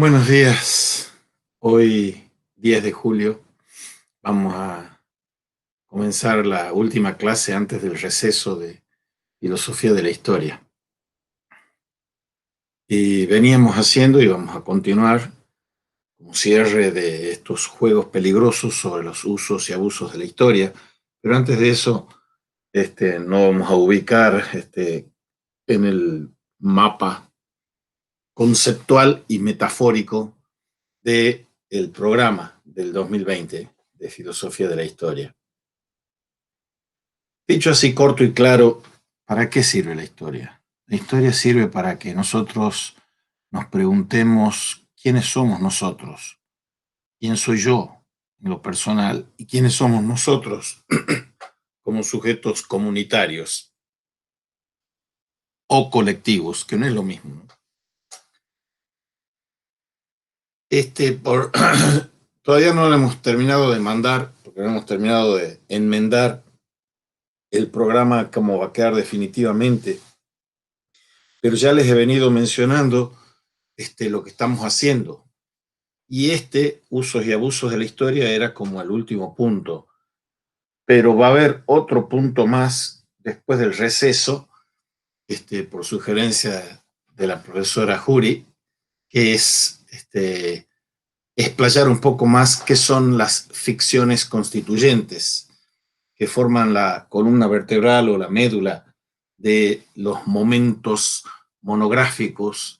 Buenos días. Hoy, 10 de julio, vamos a comenzar la última clase antes del receso de Filosofía de la Historia. Y veníamos haciendo y vamos a continuar como cierre de estos juegos peligrosos sobre los usos y abusos de la historia. Pero antes de eso, no vamos a ubicar en el mapa conceptual y metafórico del programa del 2020 de Filosofía de la Historia. Dicho así corto y claro, ¿para qué sirve la historia? La historia sirve para que nosotros nos preguntemos quiénes somos nosotros, quién soy yo en lo personal y quiénes somos nosotros como sujetos comunitarios o colectivos, que no es lo mismo. Por, todavía no lo hemos terminado de mandar, porque no hemos terminado de enmendar el programa como va a quedar definitivamente, pero ya les he venido mencionando lo que estamos haciendo. Y usos y abusos de la historia, era como el último punto. Pero va a haber otro punto más después del receso, por sugerencia de la profesora Jury, que es explayar un poco más qué son las ficciones constituyentes, que forman la columna vertebral o la médula de los momentos monográficos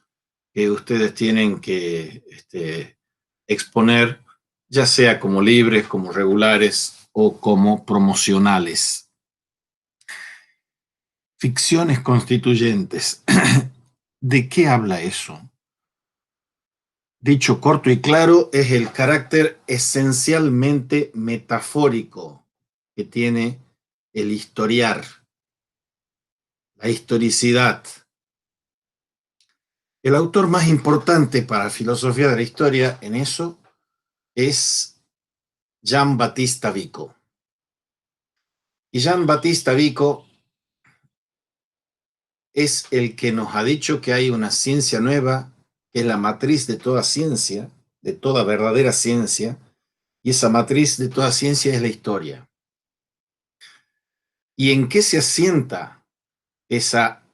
que ustedes tienen que exponer, ya sea como libres, como regulares o como promocionales. Ficciones constituyentes. ¿De qué habla eso? Dicho corto y claro, es el carácter esencialmente metafórico que tiene el historiar, la historicidad. El autor más importante para la filosofía de la historia en eso es Gian Battista Vico. Y Gian Battista Vico es el que nos ha dicho que hay una ciencia nueva, que es la matriz de toda ciencia, de toda verdadera ciencia, y esa matriz de toda ciencia es la historia. ¿Y en qué se asienta esa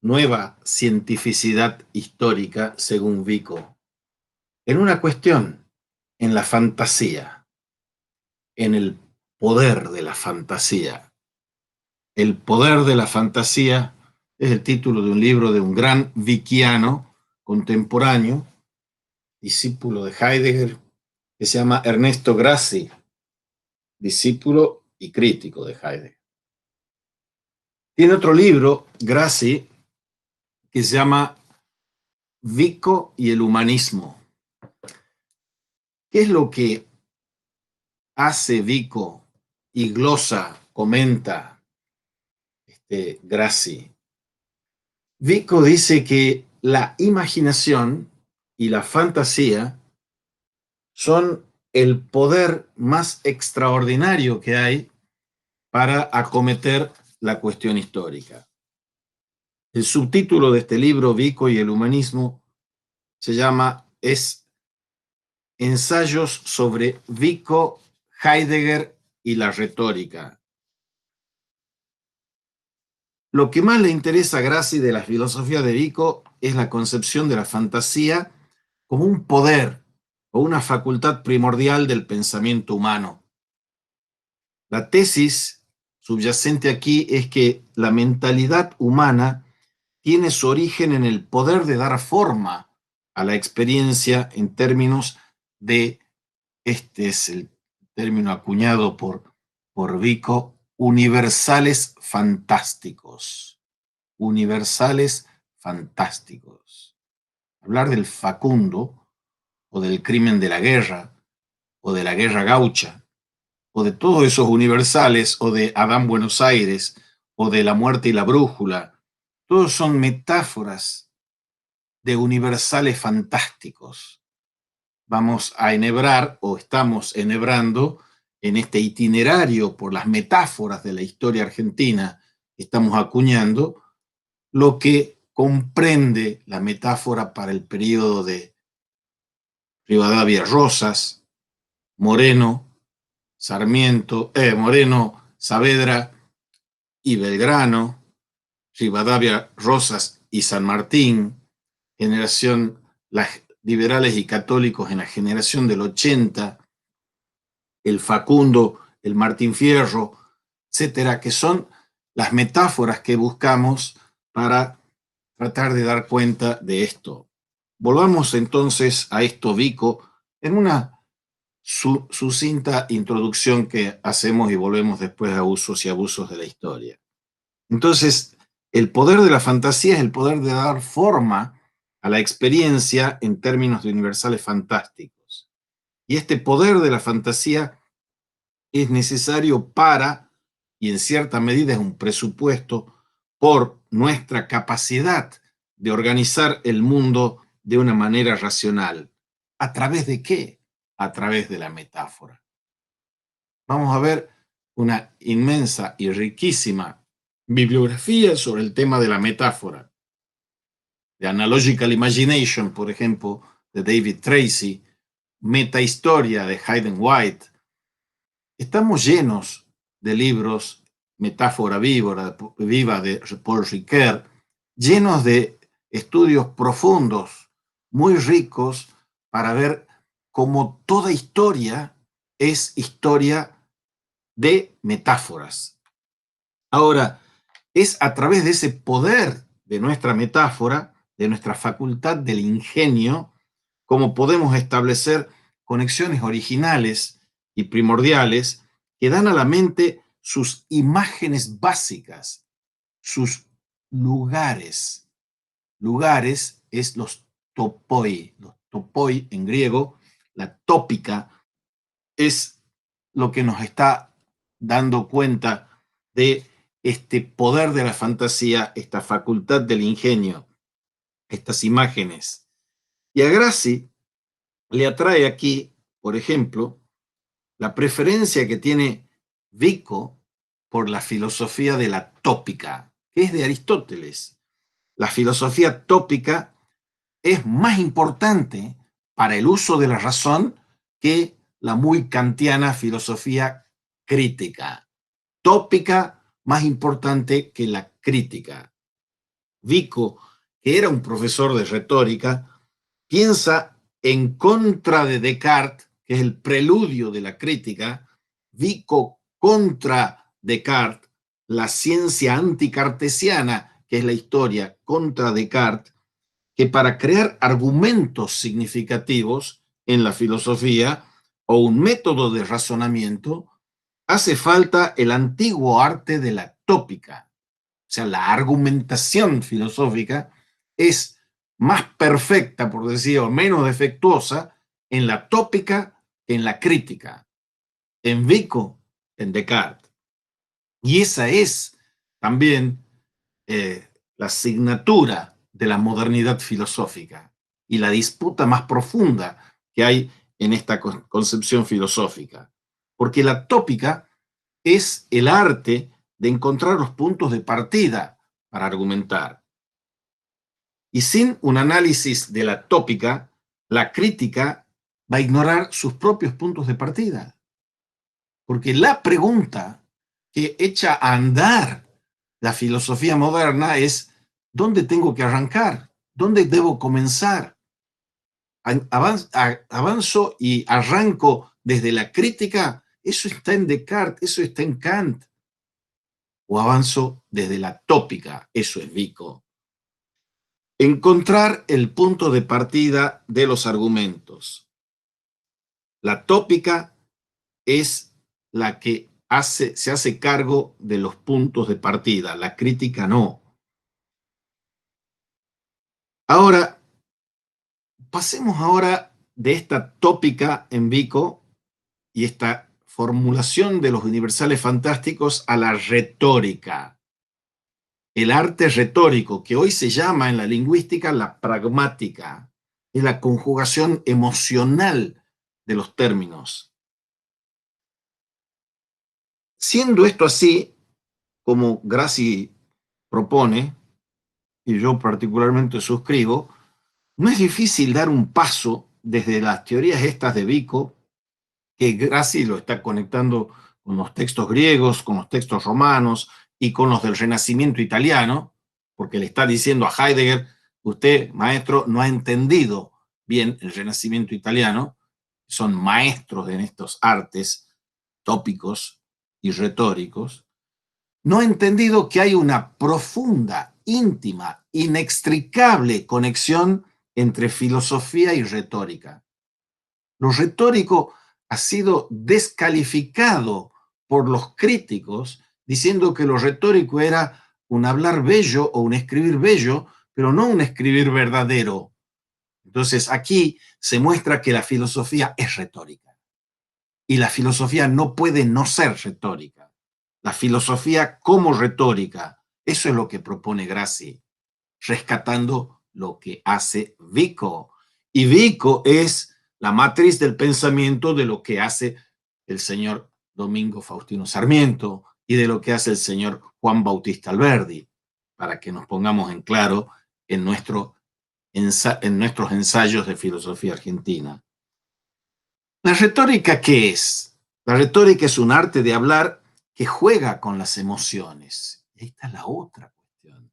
nueva cientificidad histórica, según Vico? En una cuestión, en la fantasía, en el poder de la fantasía. El poder de la fantasía es el título de un libro de un gran vickiano contemporáneo, discípulo de Heidegger, que se llama Ernesto Grassi, discípulo y crítico de Heidegger. Tiene otro libro, Grassi, que se llama Vico y el humanismo. ¿Qué es lo que hace Vico y glosa, comenta Grassi? Vico dice que la imaginación y la fantasía son el poder más extraordinario que hay para acometer la cuestión histórica. El subtítulo de este libro, Vico y el humanismo, es Ensayos sobre Vico, Heidegger y la retórica. Lo que más le interesa a Grassi de la filosofía de Vico es la concepción de la fantasía como un poder o una facultad primordial del pensamiento humano. La tesis subyacente aquí es que la mentalidad humana tiene su origen en el poder de dar forma a la experiencia en términos de, este es el término acuñado por Vico, universales fantásticos. Universales fantásticos. Hablar del Facundo, o del crimen de la guerra, o de la guerra gaucha, o de todos esos universales, o de Adán Buenos Aires, o de la muerte y la brújula, todos son metáforas de universales fantásticos. Vamos a enhebrar, o estamos enhebrando, en este itinerario por las metáforas de la historia argentina que estamos acuñando, lo que comprende la metáfora para el periodo de Rivadavia Rosas, Moreno, Moreno, Saavedra y Belgrano, Rivadavia Rosas y San Martín, generación, las liberales y católicos en la generación del 80, el Facundo, el Martín Fierro, etcétera, que son las metáforas que buscamos para tratar de dar cuenta de esto. Volvamos entonces a esto, Vico, en una sucinta introducción que hacemos y volvemos después a usos y abusos de la historia. Entonces, el poder de la fantasía es el poder de dar forma a la experiencia en términos de universales fantásticos. Y este poder de la fantasía es necesario para, y en cierta medida es un presupuesto, por nuestra capacidad de organizar el mundo de una manera racional. ¿A través de qué? A través de la metáfora. Vamos a ver una inmensa y riquísima bibliografía sobre el tema de la metáfora. The Analogical Imagination, por ejemplo, de David Tracy, Metahistoria de Hayden White. Estamos llenos de libros, Metáfora viva de Paul Ricoeur, llenos de estudios profundos, muy ricos, para ver cómo toda historia es historia de metáforas. Ahora, es a través de ese poder de nuestra metáfora, de nuestra facultad del ingenio, como podemos establecer conexiones originales y primordiales que dan a la mente sus imágenes básicas, sus lugares. Lugares es los topoi. Los topoi en griego, la tópica, es lo que nos está dando cuenta de este poder de la fantasía, esta facultad del ingenio, estas imágenes. Y a Grassi le atrae aquí, por ejemplo, la preferencia que tiene Vico por la filosofía de la tópica, que es de Aristóteles. La filosofía tópica es más importante para el uso de la razón que la muy kantiana filosofía crítica. Tópica más importante que la crítica. Vico, que era un profesor de retórica, piensa en contra de Descartes, que es el preludio de la crítica. Vico contra Descartes, la ciencia anticartesiana, que es la historia contra Descartes, que para crear argumentos significativos en la filosofía o un método de razonamiento, hace falta el antiguo arte de la tópica. O sea, la argumentación filosófica es más perfecta, por decirlo, menos defectuosa en la tópica que en la crítica. En Vico, en Descartes. Y esa es también la asignatura de la modernidad filosófica y la disputa más profunda que hay en esta concepción filosófica. Porque la tópica es el arte de encontrar los puntos de partida para argumentar. Y sin un análisis de la tópica, la crítica va a ignorar sus propios puntos de partida. Porque la pregunta que echa a andar la filosofía moderna es: ¿dónde tengo que arrancar? ¿Dónde debo comenzar? ¿Avanzo y arranco desde la crítica? Eso está en Descartes, eso está en Kant. ¿O avanzo desde la tópica? Eso es Vico. Encontrar el punto de partida de los argumentos. La tópica es la que se hace cargo de los puntos de partida, la crítica no. Ahora, pasemos ahora de esta tópica en Vico y esta formulación de los universales fantásticos a la retórica. El arte retórico, que hoy se llama en la lingüística la pragmática, es la conjugación emocional de los términos. Siendo esto así, como Grassi propone, y yo particularmente suscribo, no es difícil dar un paso desde las teorías estas de Vico, que Grassi lo está conectando con los textos griegos, con los textos romanos y con los del Renacimiento italiano, porque le está diciendo a Heidegger, usted, maestro, no ha entendido bien el Renacimiento italiano, son maestros en estos artes tópicos y retóricos, no ha entendido que hay una profunda, íntima, inextricable conexión entre filosofía y retórica. Lo retórico ha sido descalificado por los críticos, diciendo que lo retórico era un hablar bello o un escribir bello, pero no un escribir verdadero. Entonces aquí se muestra que la filosofía es retórica y la filosofía no puede no ser retórica. La filosofía como retórica, eso es lo que propone Grassi, rescatando lo que hace Vico. Y Vico es la matriz del pensamiento de lo que hace el señor Domingo Faustino Sarmiento y de lo que hace el señor Juan Bautista Alberdi, para que nos pongamos en claro en nuestros ensayos de filosofía argentina. ¿La retórica qué es? La retórica es un arte de hablar que juega con las emociones. Y ahí está la otra cuestión.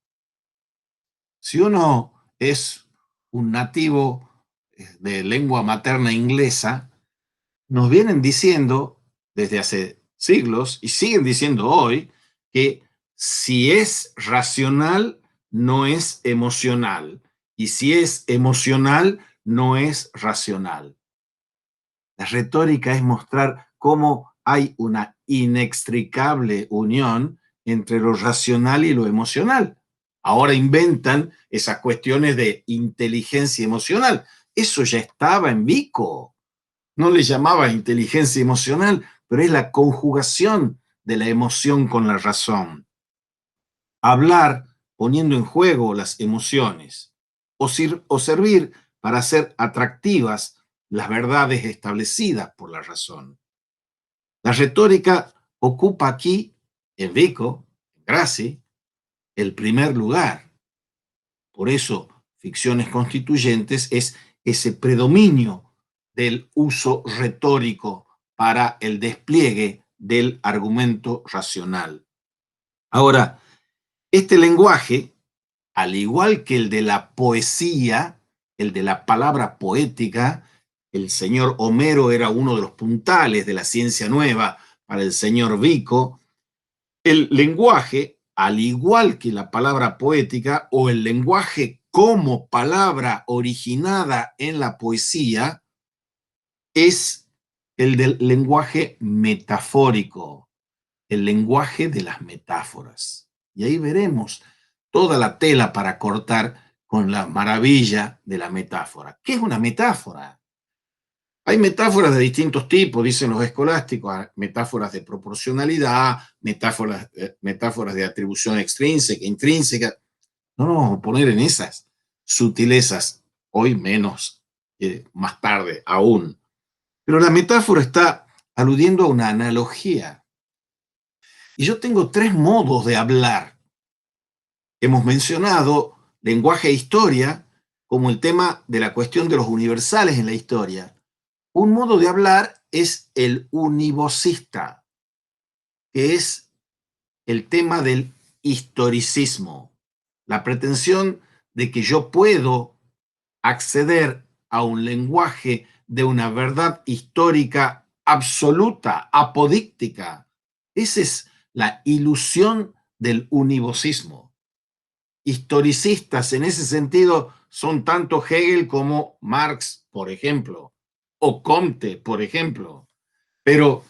Si uno es un nativo de lengua materna inglesa, nos vienen diciendo desde hace siglos y siguen diciendo hoy que si es racional, no es emocional. Y si es emocional, no es racional. La retórica es mostrar cómo hay una inextricable unión entre lo racional y lo emocional. Ahora inventan esas cuestiones de inteligencia emocional. Eso ya estaba en Vico. No le llamaba inteligencia emocional, pero es la conjugación de la emoción con la razón. Hablar poniendo en juego las emociones o servir para hacer atractivas las verdades establecidas por la razón. La retórica ocupa aquí, en Vico, en Grassi, el primer lugar. Por eso, ficciones constituyentes es ese predominio del uso retórico para el despliegue del argumento racional. Ahora, este lenguaje, al igual que el de la poesía, el de la palabra poética, el señor Homero era uno de los puntales de la ciencia nueva para el señor Vico, el lenguaje, al igual que la palabra poética o el lenguaje como palabra originada en la poesía, es el del lenguaje metafórico, el lenguaje de las metáforas. Y ahí veremos toda la tela para cortar con la maravilla de la metáfora. ¿Qué es una metáfora? Hay metáforas de distintos tipos, dicen los escolásticos, metáforas de proporcionalidad, metáforas de atribución extrínseca, intrínseca. No nos vamos a poner en esas sutilezas, hoy menos, más tarde aún. Pero la metáfora está aludiendo a una analogía. Y yo tengo tres modos de hablar. Hemos mencionado lenguaje e historia como el tema de la cuestión de los universales en la historia. Un modo de hablar es el univocista, que es el tema del historicismo, la pretensión de que yo puedo acceder a un lenguaje de una verdad histórica absoluta, apodíctica. Esa es la ilusión del univocismo. Historicistas en ese sentido son tanto Hegel como Marx, por ejemplo, o Comte, por ejemplo. Pero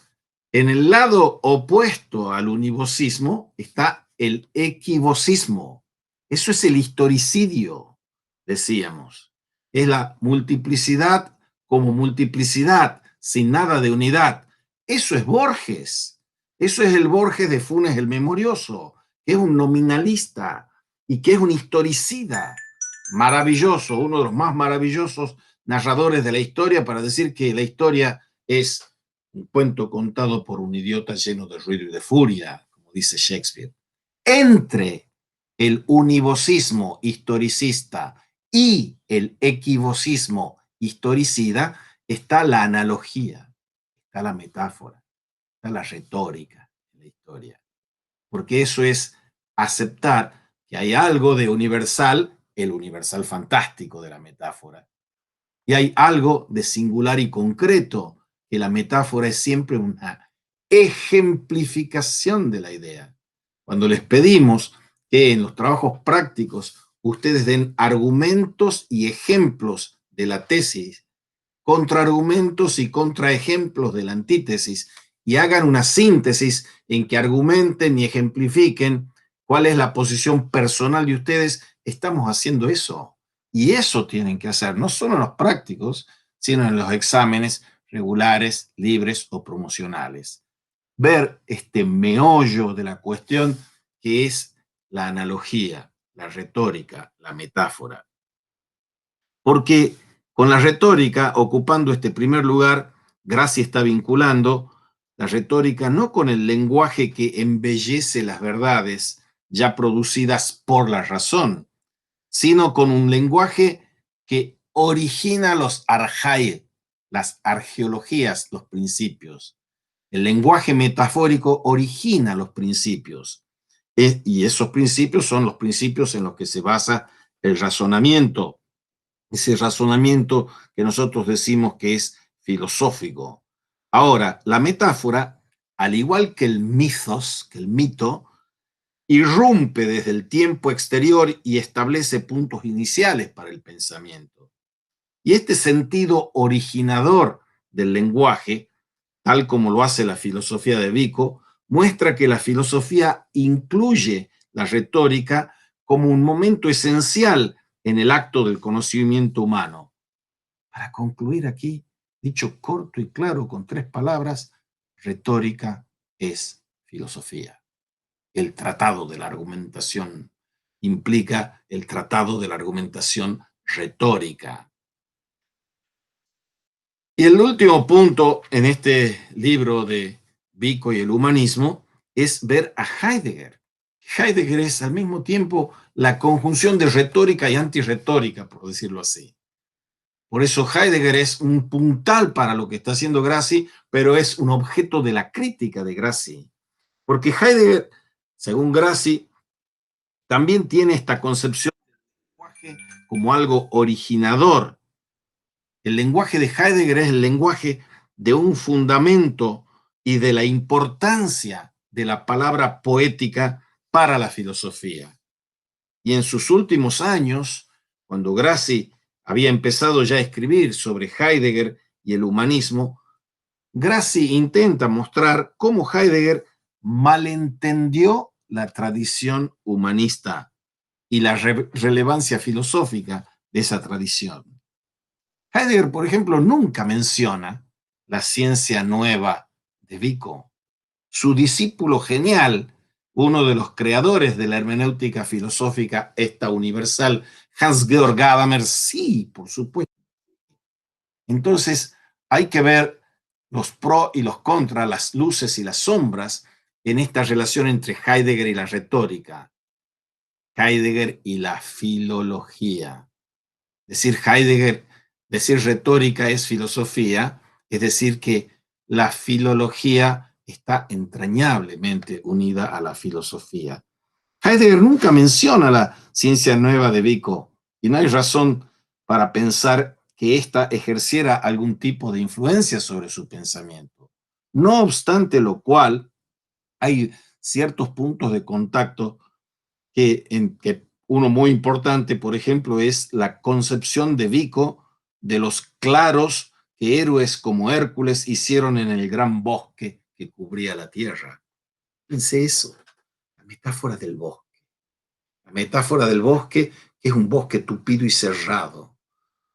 en el lado opuesto al univocismo está el equivocismo. Eso es el historicidio, decíamos. Es la multiplicidad como multiplicidad, sin nada de unidad. Eso es Borges. Eso es el Borges de Funes el Memorioso, que es un nominalista y que es un historicida. Maravilloso, uno de los más maravillosos narradores de la historia para decir que la historia es un cuento contado por un idiota lleno de ruido y de furia, como dice Shakespeare. Entre el univocismo historicista y el equivocismo historicida, está la analogía, está la metáfora, está la retórica en la historia. Porque eso es aceptar que hay algo de universal, el universal fantástico de la metáfora, y hay algo de singular y concreto, que la metáfora es siempre una ejemplificación de la idea. Cuando les pedimos que en los trabajos prácticos ustedes den argumentos y ejemplos de la tesis, contraargumentos y contraejemplos de la antítesis, y hagan una síntesis en que argumenten y ejemplifiquen cuál es la posición personal de ustedes, estamos haciendo eso. Y eso tienen que hacer, no solo en los prácticos, sino en los exámenes regulares, libres o promocionales. Ver este meollo de la cuestión que es la analogía, la retórica, la metáfora. Porque con la retórica, ocupando este primer lugar, Graci está vinculando la retórica no con el lenguaje que embellece las verdades ya producidas por la razón, sino con un lenguaje que origina los arjai, las argeologías, los principios. El lenguaje metafórico origina los principios, y esos principios son los principios en los que se basa el razonamiento, ese razonamiento que nosotros decimos que es filosófico. Ahora, la metáfora, al igual que el mitos, que el mito, irrumpe desde el tiempo exterior y establece puntos iniciales para el pensamiento. Y este sentido originador del lenguaje, tal como lo hace la filosofía de Vico, muestra que la filosofía incluye la retórica como un momento esencial en el acto del conocimiento humano. Para concluir aquí, dicho corto y claro con 3 palabras, retórica es filosofía. El tratado de la argumentación implica el tratado de la argumentación retórica. Y el último punto en este libro de Vico y el humanismo es ver a Heidegger. Heidegger es al mismo tiempo la conjunción de retórica y antirretórica, por decirlo así. Por eso Heidegger es un puntal para lo que está haciendo Graci, pero es un objeto de la crítica de Graci. Porque Heidegger, según Graci, también tiene esta concepción del lenguaje como algo originador. El lenguaje de Heidegger es el lenguaje de un fundamento y de la importancia de la palabra poética para la filosofía. Y en sus últimos años, cuando Graci había empezado ya a escribir sobre Heidegger y el humanismo, Graci intenta mostrar cómo Heidegger malentendió la tradición humanista y la relevancia filosófica de esa tradición. Heidegger, por ejemplo, nunca menciona la ciencia nueva de Vico. Su discípulo genial, uno de los creadores de la hermenéutica filosófica esta universal, Hans-Georg Gadamer, sí, por supuesto. Entonces, hay que ver los pros y los contras, las luces y las sombras en esta relación entre Heidegger y la retórica, Heidegger y la filología. Decir Heidegger, decir retórica es filosofía, es decir que la filología está entrañablemente unida a la filosofía. Heidegger nunca menciona la ciencia nueva de Vico y no hay razón para pensar que ésta ejerciera algún tipo de influencia sobre su pensamiento. No obstante lo cual, hay ciertos puntos de contacto que uno muy importante, por ejemplo, es la concepción de Vico de los claros que héroes como Hércules hicieron en el gran bosque que cubría la tierra. Fíjense eso, la metáfora del bosque. La metáfora del bosque es un bosque tupido y cerrado.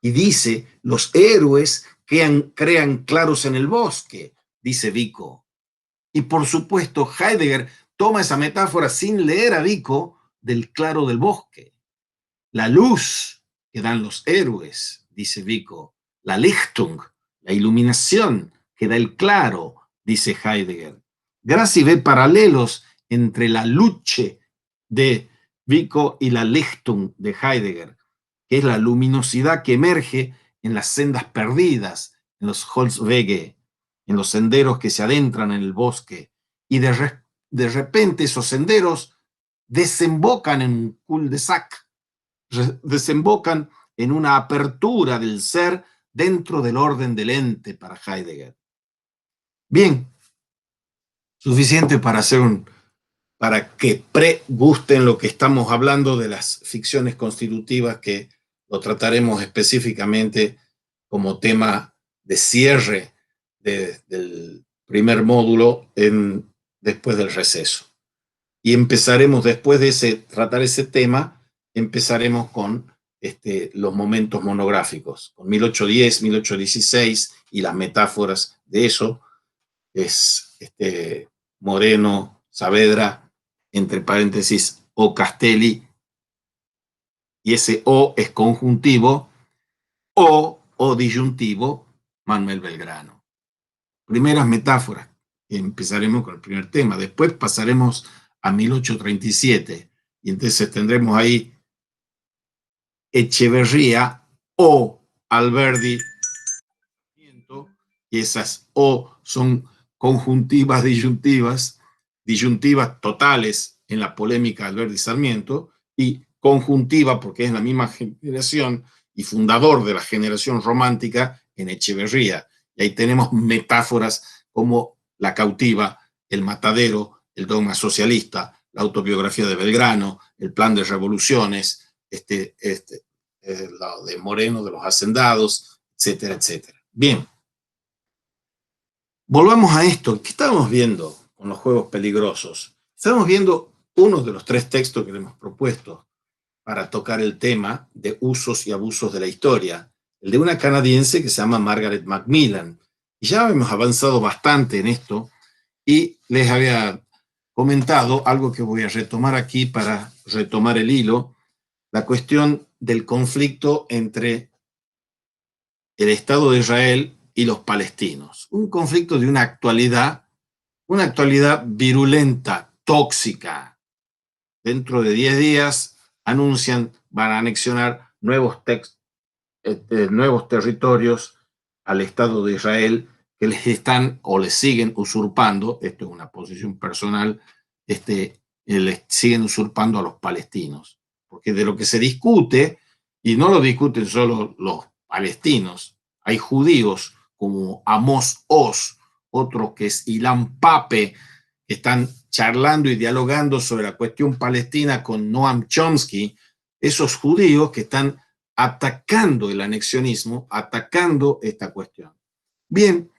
Y dice, los héroes crean claros en el bosque, dice Vico. Y por supuesto, Heidegger toma esa metáfora sin leer a Vico del claro del bosque. La luz que dan los héroes, dice Vico. La Lichtung, la iluminación que da el claro, dice Heidegger. Graci ve paralelos entre la Luce de Vico y la Lichtung de Heidegger, que es la luminosidad que emerge en las sendas perdidas, en los Holzwege, en los senderos que se adentran en el bosque, y de repente esos senderos desembocan en un cul-de-sac, desembocan en una apertura del ser dentro del orden del ente para Heidegger. Bien, suficiente para que pregusten lo que estamos hablando de las ficciones constitutivas, que lo trataremos específicamente como tema de cierre del primer módulo después del receso. Y empezaremos, después de tratar ese tema, empezaremos con los momentos monográficos, con 1810, 1816 y las metáforas de eso. Es Moreno, Saavedra, entre paréntesis, o Castelli, y ese o es conjuntivo, o disyuntivo, Manuel Belgrano. Primeras metáforas, empezaremos con el primer tema, después pasaremos a 1837, y entonces tendremos ahí Echeverría o Alberdi, y esas o son conjuntivas, disyuntivas totales en la polémica Alberdi Sarmiento, y conjuntiva, porque es la misma generación y fundador de la generación romántica, en Echeverría. Y ahí tenemos metáforas como La cautiva, El matadero, El dogma socialista, la autobiografía de Belgrano, El plan de revoluciones, lo de Moreno, de los hacendados, etcétera, etcétera. Bien. Volvamos a esto. ¿Qué estamos viendo con los juegos peligrosos? Estamos viendo uno de los 3 textos que le hemos propuesto para tocar el tema de usos y abusos de la historia, el de una canadiense que se llama Margaret Macmillan. Y ya hemos avanzado bastante en esto, y les había comentado algo que voy a retomar aquí para retomar el hilo, la cuestión del conflicto entre el Estado de Israel y los palestinos. Un conflicto de una actualidad virulenta, tóxica. Dentro de 10 días anuncian, van a anexionar nuevos territorios al Estado de Israel, que les están o les siguen usurpando, esto es una posición personal, les siguen usurpando a los palestinos. Porque de lo que se discute, y no lo discuten solo los palestinos, hay judíos como Amos Oz, otro que es Ilan Pape, que están charlando y dialogando sobre la cuestión palestina con Noam Chomsky, esos judíos que están atacando el anexionismo, atacando esta cuestión. Bien,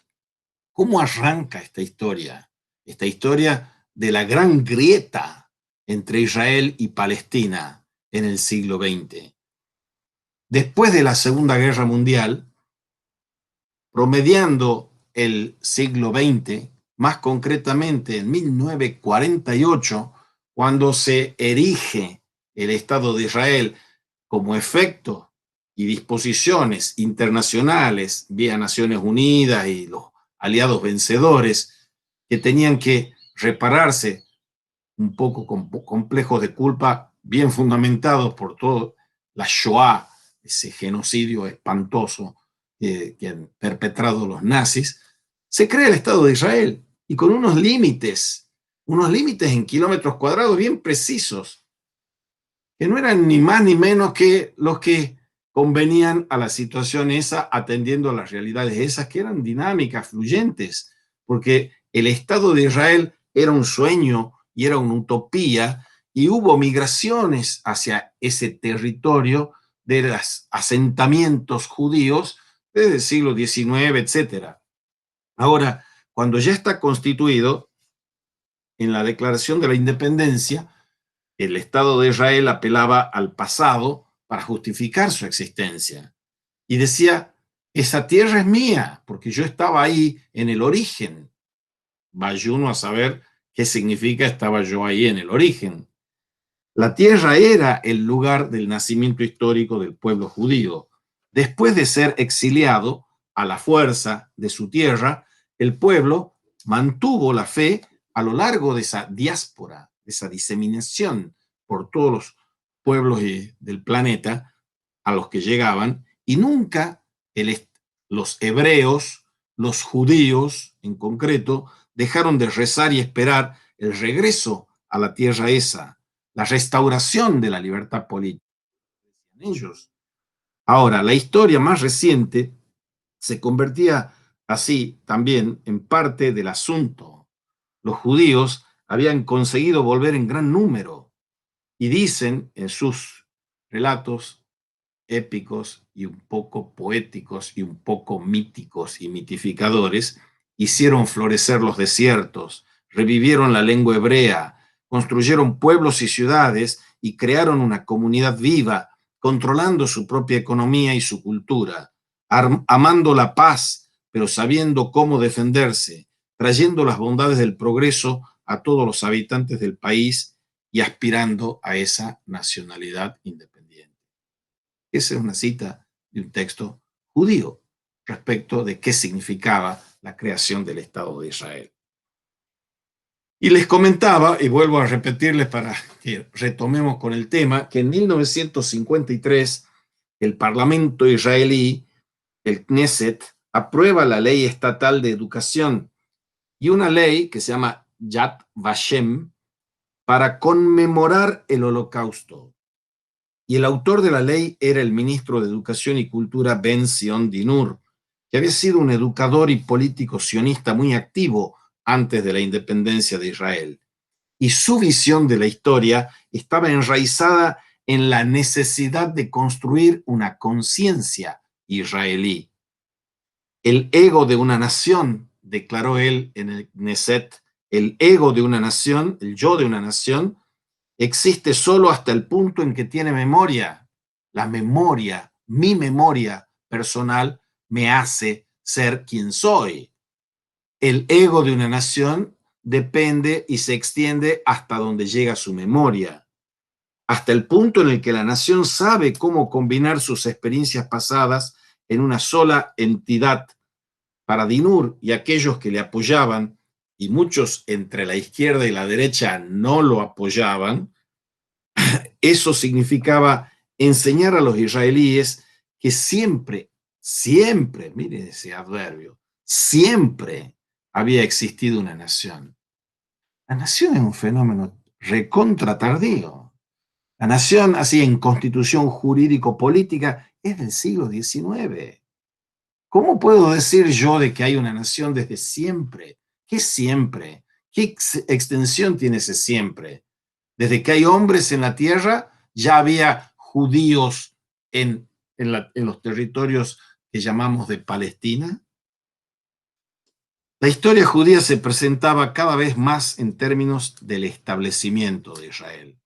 ¿cómo arranca esta historia? Esta historia de la gran grieta entre Israel y Palestina en el siglo XX. Después de la Segunda Guerra Mundial, promediando el siglo XX, más concretamente en 1948, cuando se erige el Estado de Israel como efecto y disposiciones internacionales vía Naciones Unidas y los aliados vencedores, que tenían que repararse un poco con complejos de culpa bien fundamentados por todo la Shoah, ese genocidio espantoso que han perpetrado los nazis, se crea el Estado de Israel, y con unos límites en kilómetros cuadrados bien precisos, que no eran ni más ni menos que los que convenían a la situación esa, atendiendo a las realidades esas que eran dinámicas, fluyentes, porque el Estado de Israel era un sueño y era una utopía, y hubo migraciones hacia ese territorio de los asentamientos judíos desde el siglo XIX, etc. Ahora, cuando ya está constituido, en la Declaración de la Independencia, el Estado de Israel apelaba al pasado para justificar su existencia. Y decía, esa tierra es mía, porque yo estaba ahí en el origen. Vaya uno a saber qué significa estaba yo ahí en el origen. La tierra era el lugar del nacimiento histórico del pueblo judío. Después de ser exiliado a la fuerza de su tierra, el pueblo mantuvo la fe a lo largo de esa diáspora, de esa diseminación por todos los pueblos del planeta a los que llegaban, y nunca el, los hebreos, los judíos en concreto, dejaron de rezar y esperar el regreso a la tierra esa, la restauración de la libertad política. Ellos. Ahora, la historia más reciente se convertía así también en parte del asunto. Los judíos habían conseguido volver en gran número y dicen en sus relatos épicos y un poco poéticos y un poco míticos y mitificadores, hicieron florecer los desiertos, revivieron la lengua hebrea, construyeron pueblos y ciudades y crearon una comunidad viva, controlando su propia economía y su cultura, amando la paz, pero sabiendo cómo defenderse, trayendo las bondades del progreso a todos los habitantes del país y aspirando a esa nacionalidad independiente. Esa es una cita de un texto judío respecto de qué significaba la creación del Estado de Israel. Y les comentaba, y vuelvo a repetirles para que retomemos con el tema, que en 1953 el Parlamento israelí, el Knesset, aprueba la ley estatal de educación y una ley que se llama Yad Vashem para conmemorar el Holocausto. Y el autor de la ley era el ministro de Educación y Cultura Ben-Zion Dinur, que había sido un educador y político sionista muy activo antes de la independencia de Israel. Y su visión de la historia estaba enraizada en la necesidad de construir una conciencia israelí. El ego de una nación, declaró él en el Knesset, el ego de una nación, el yo de una nación, existe solo hasta el punto en que tiene memoria. La memoria, mi memoria personal, me hace ser quien soy. El ego de una nación depende y se extiende hasta donde llega su memoria, hasta el punto en el que la nación sabe cómo combinar sus experiencias pasadas en una sola entidad. Para Dinur y aquellos que le apoyaban, y muchos entre la izquierda y la derecha no lo apoyaban, eso significaba enseñar a los israelíes que siempre, siempre, miren ese adverbio, siempre había existido una nación. La nación es un fenómeno recontra tardío. La nación, así en constitución jurídico-política, es del siglo XIX. ¿Cómo puedo decir yo de que hay una nación desde siempre? ¿Qué siempre? ¿Qué extensión tiene ese siempre? Desde que hay hombres en la tierra, ya había judíos en los territorios que llamamos de Palestina. La historia judía se presentaba cada vez más en términos del establecimiento de Israel.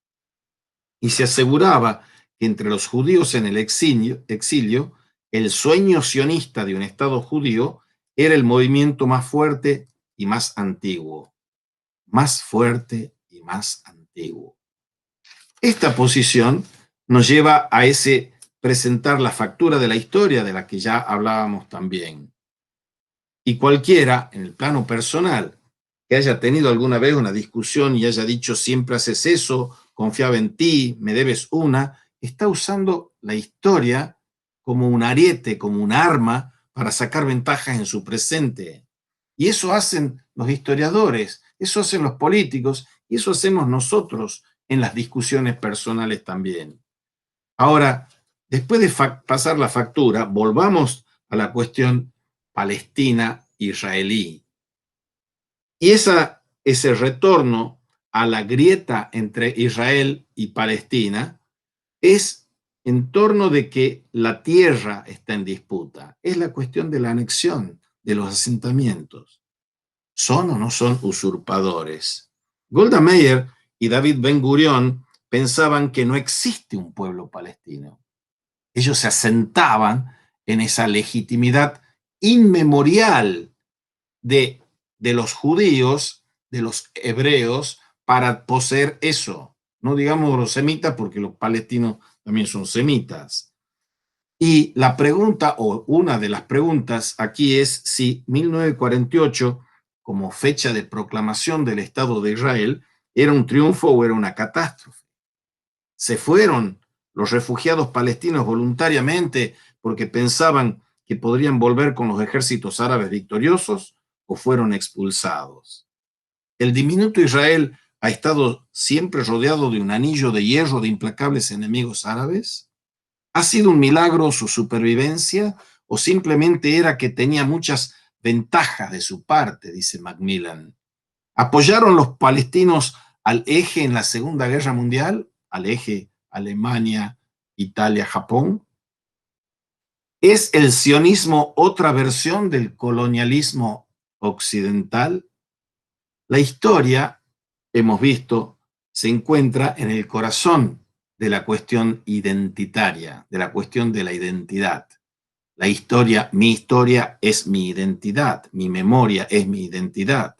Y se aseguraba que entre los judíos en el exilio, el sueño sionista de un Estado judío era el movimiento más fuerte y más antiguo. Más fuerte y más antiguo. Esta posición nos lleva a ese presentar la factura de la historia de la que ya hablábamos también. Y cualquiera, en el plano personal, que haya tenido alguna vez una discusión y haya dicho siempre haces eso, confiaba en ti, me debes una, está usando la historia como un ariete, como un arma para sacar ventajas en su presente. Y eso hacen los historiadores, eso hacen los políticos y eso hacemos nosotros en las discusiones personales también. Ahora, después de pasar la factura, volvamos a la cuestión palestina-israelí. Y ese retorno a la grieta entre Israel y Palestina es en torno de que la tierra está en disputa. Es la cuestión de la anexión de los asentamientos. ¿Son o no son usurpadores? Golda Meir y David Ben Gurión pensaban que no existe un pueblo palestino. Ellos se asentaban en esa legitimidad inmemorial de los judíos, de los hebreos, para poseer eso. No digamos los semitas, porque los palestinos también son semitas. Y la pregunta, o una de las preguntas aquí es si 1948, como fecha de proclamación del Estado de Israel, era un triunfo o era una catástrofe. Se fueron los refugiados palestinos voluntariamente porque pensaban que podrían volver con los ejércitos árabes victoriosos o fueron expulsados. El diminuto Israel ha estado siempre rodeado de un anillo de hierro de implacables enemigos árabes. ¿Ha sido un milagro su supervivencia o simplemente era que tenía muchas ventajas de su parte, dice Macmillan? ¿Apoyaron los palestinos al eje en la Segunda Guerra Mundial, al eje Alemania, Italia, Japón? ¿Es el sionismo otra versión del colonialismo occidental? La historia, hemos visto, se encuentra en el corazón de la cuestión identitaria, de la cuestión de la identidad. La historia, mi historia es mi identidad, mi memoria es mi identidad.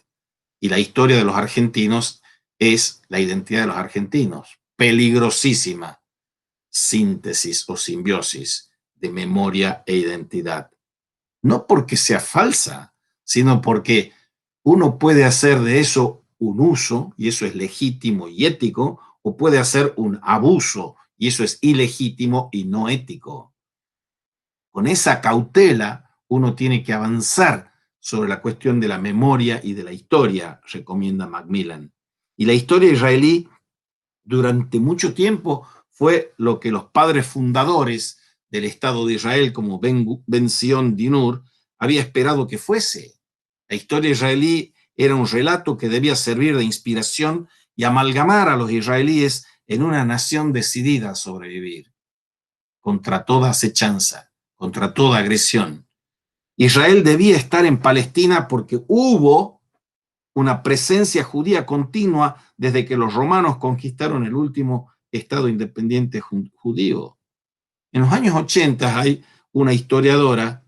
Y la historia de los argentinos es la identidad de los argentinos. Peligrosísima síntesis o simbiosis de memoria e identidad. No porque sea falsa, sino porque uno puede hacer de eso un uso, y eso es legítimo y ético, o puede hacer un abuso, y eso es ilegítimo y no ético. Con esa cautela uno tiene que avanzar sobre la cuestión de la memoria y de la historia, recomienda Macmillan. Y la historia israelí durante mucho tiempo fue lo que los padres fundadores del Estado de Israel, como Ben-Zion Dinur, había esperado que fuese. La historia israelí era un relato que debía servir de inspiración y amalgamar a los israelíes en una nación decidida a sobrevivir, contra toda acechanza, contra toda agresión. Israel debía estar en Palestina porque hubo una presencia judía continua desde que los romanos conquistaron el último Estado independiente judío. En los años 80 hay una historiadora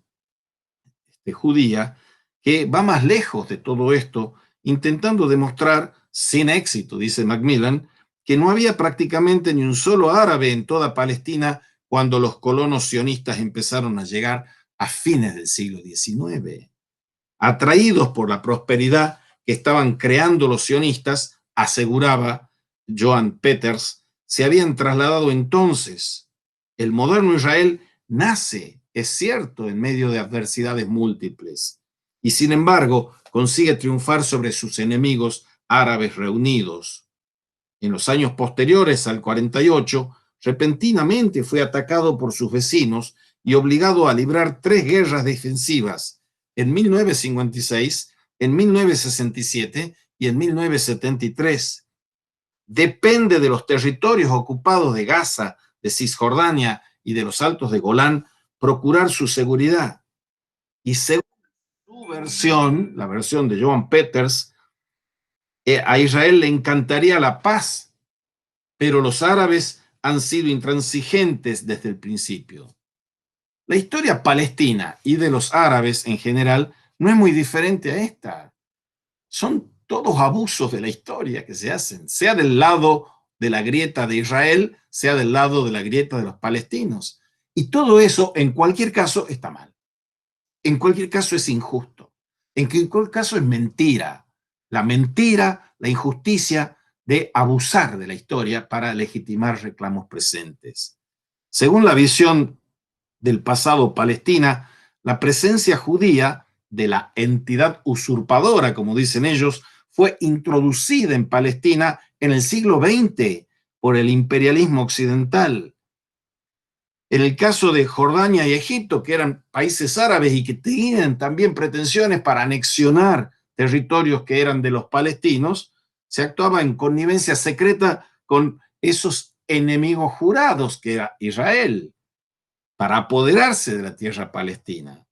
judía que va más lejos de todo esto, intentando demostrar, sin éxito, dice Macmillan, que no había prácticamente ni un solo árabe en toda Palestina cuando los colonos sionistas empezaron a llegar a fines del siglo XIX. Atraídos por la prosperidad que estaban creando los sionistas, aseguraba Joan Peters, se habían trasladado entonces. El moderno Israel nace, es cierto, en medio de adversidades múltiples, y sin embargo consigue triunfar sobre sus enemigos árabes reunidos. En los años posteriores al 48, repentinamente fue atacado por sus vecinos y obligado a librar 3 guerras defensivas, en 1956, en 1967 y en 1973. Depende de los territorios ocupados de Gaza, de Cisjordania y de los Altos de Golán procurar su seguridad. Y según su versión, la versión de Joan Peters, a Israel le encantaría la paz, pero los árabes han sido intransigentes desde el principio. La historia palestina y de los árabes en general no es muy diferente a esta. Son todos abusos de la historia que se hacen, sea del lado de la grieta de Israel, sea del lado de la grieta de los palestinos. Y todo eso, en cualquier caso, está mal. En cualquier caso es injusto. En cualquier caso es mentira. La mentira, la injusticia de abusar de la historia para legitimar reclamos presentes. Según la visión del pasado Palestina, la presencia judía de la entidad usurpadora, como dicen ellos, fue introducida en Palestina en el siglo XX por el imperialismo occidental. En el caso de Jordania y Egipto, que eran países árabes y que tenían también pretensiones para anexionar territorios que eran de los palestinos, se actuaba en connivencia secreta con esos enemigos jurados que era Israel, para apoderarse de la tierra palestina.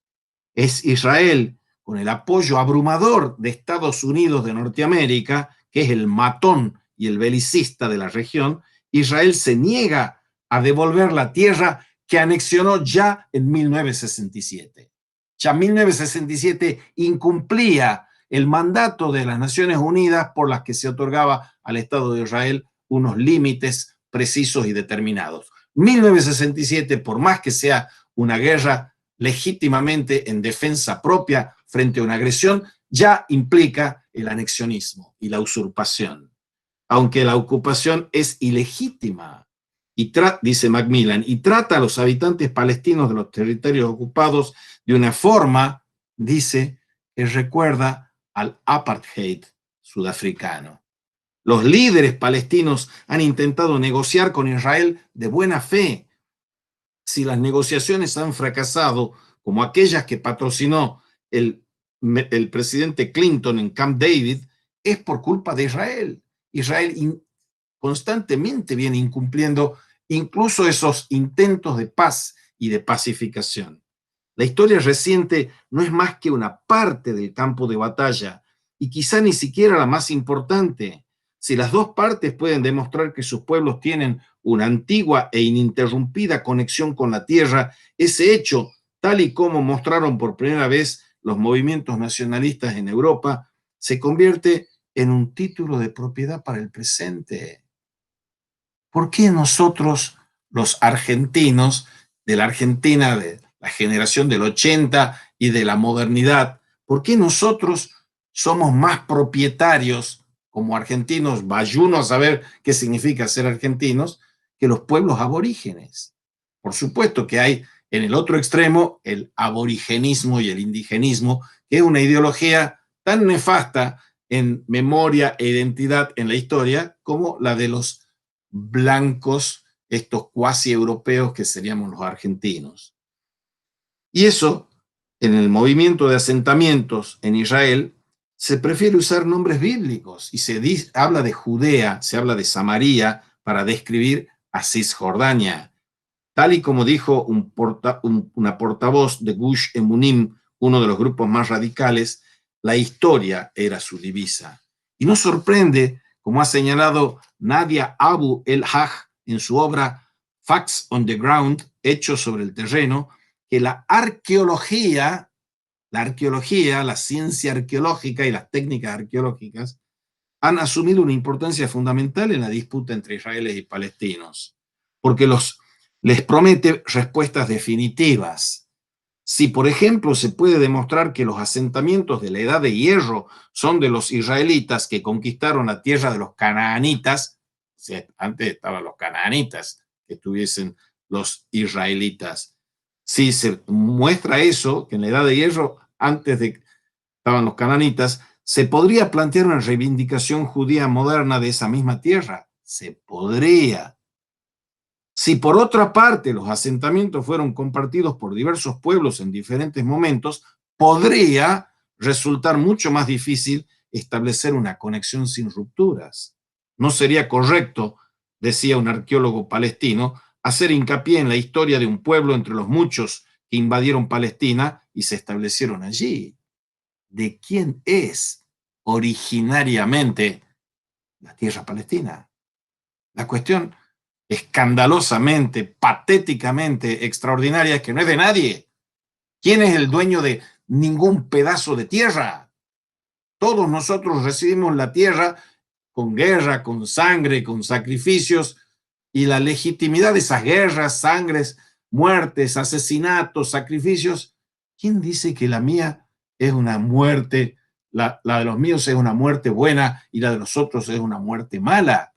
Es Israel, con el apoyo abrumador de Estados Unidos de Norteamérica, que es el matón y el belicista de la región, Israel se niega a devolver la tierra que anexionó ya en 1967. Ya 1967 incumplía el mandato de las Naciones Unidas por las que se otorgaba al Estado de Israel unos límites precisos y determinados. 1967, por más que sea una guerra legítimamente en defensa propia frente a una agresión, ya implica el anexionismo y la usurpación, aunque la ocupación es ilegítima dice Macmillan, y trata a los habitantes palestinos de los territorios ocupados de una forma, dice, que recuerda al apartheid sudafricano. Los líderes palestinos han intentado negociar con Israel de buena fe. Si las negociaciones han fracasado, como aquellas que patrocinó el presidente Clinton en Camp David, es por culpa de Israel. Israel constantemente viene incumpliendo incluso esos intentos de paz y de pacificación. La historia reciente no es más que una parte del campo de batalla y quizá ni siquiera la más importante. Si las dos partes pueden demostrar que sus pueblos tienen una antigua e ininterrumpida conexión con la tierra, ese hecho, tal y como mostraron por primera vez los movimientos nacionalistas en Europa, se convierte en un título de propiedad para el presente. ¿Por qué nosotros, los argentinos, de la Argentina, de la generación del 80 y de la modernidad, por qué nosotros somos más propietarios como argentinos, vayuno a saber qué significa ser argentinos, que los pueblos aborígenes? Por supuesto que hay en el otro extremo el aborigenismo y el indigenismo, que es una ideología tan nefasta en memoria e identidad en la historia como la de los blancos, estos cuasi europeos que seríamos los argentinos. Y eso, en el movimiento de asentamientos en Israel, se prefiere usar nombres bíblicos y habla de Judea, se habla de Samaria para describir a Cisjordania, tal y como dijo una portavoz de Gush Emunim, uno de los grupos más radicales. La historia era su divisa. Y no sorprende, como ha señalado Nadia Abu el-Haj en su obra Facts on the Ground, Hechos sobre el terreno, que la arqueología, la ciencia arqueológica y las técnicas arqueológicas han asumido una importancia fundamental en la disputa entre israelíes y palestinos, porque les promete respuestas definitivas. Si, por ejemplo, se puede demostrar que los asentamientos de la Edad de Hierro son de los israelitas que conquistaron la tierra de los canaanitas, o sea, antes estaban los canaanitas, que estuviesen los israelitas. Si se muestra eso, que en la Edad de Hierro, antes de estaban los cananitas, ¿se podría plantear una reivindicación judía moderna de esa misma tierra? Se podría. Si por otra parte los asentamientos fueron compartidos por diversos pueblos en diferentes momentos, podría resultar mucho más difícil establecer una conexión sin rupturas. No sería correcto, decía un arqueólogo palestino, hacer hincapié en la historia de un pueblo entre los muchos que invadieron Palestina y se establecieron allí. ¿De quién es originariamente la tierra palestina? La cuestión escandalosamente, patéticamente extraordinaria es que no es de nadie. ¿Quién es el dueño de ningún pedazo de tierra? Todos nosotros recibimos la tierra con guerra, con sangre, con sacrificios, y la legitimidad de esas guerras, sangres, muertes, asesinatos, sacrificios, ¿quién dice que la mía es una muerte, la de los míos es una muerte buena y la de los otros es una muerte mala?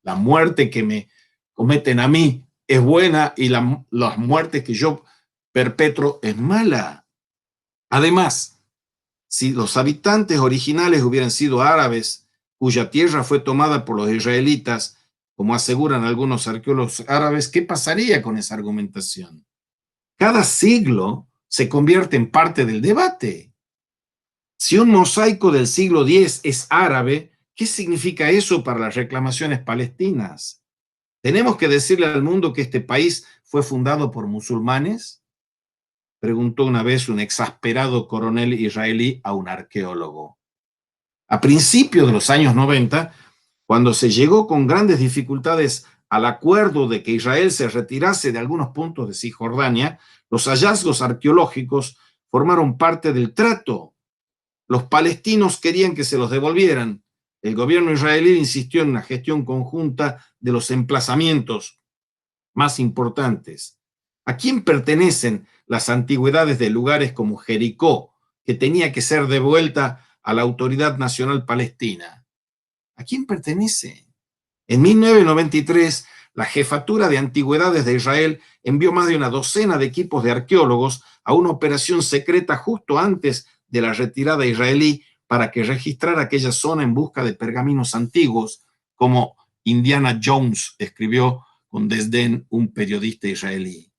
La muerte que me cometen a mí es buena y las muertes que yo perpetro es mala. Además, si los habitantes originales hubieran sido árabes, cuya tierra fue tomada por los israelitas, como aseguran algunos arqueólogos árabes, ¿qué pasaría con esa argumentación? Cada siglo se convierte en parte del debate. Si un mosaico del siglo X es árabe, ¿qué significa eso para las reclamaciones palestinas? ¿Tenemos que decirle al mundo que este país fue fundado por musulmanes? Preguntó una vez un exasperado coronel israelí a un arqueólogo. A principios de los años 90, cuando se llegó con grandes dificultades al acuerdo de que Israel se retirase de algunos puntos de Cisjordania, los hallazgos arqueológicos formaron parte del trato. Los palestinos querían que se los devolvieran. El gobierno israelí insistió en una gestión conjunta de los emplazamientos más importantes. ¿A quién pertenecen las antigüedades de lugares como Jericó, que tenía que ser devuelta a la Autoridad Nacional Palestina? ¿A quién pertenece? En 1993, La jefatura de antigüedades de Israel envió más de una docena de equipos de arqueólogos a una operación secreta justo antes de la retirada israelí para que registrara aquella zona en busca de pergaminos antiguos, como Indiana Jones escribió con desdén un periodista israelí.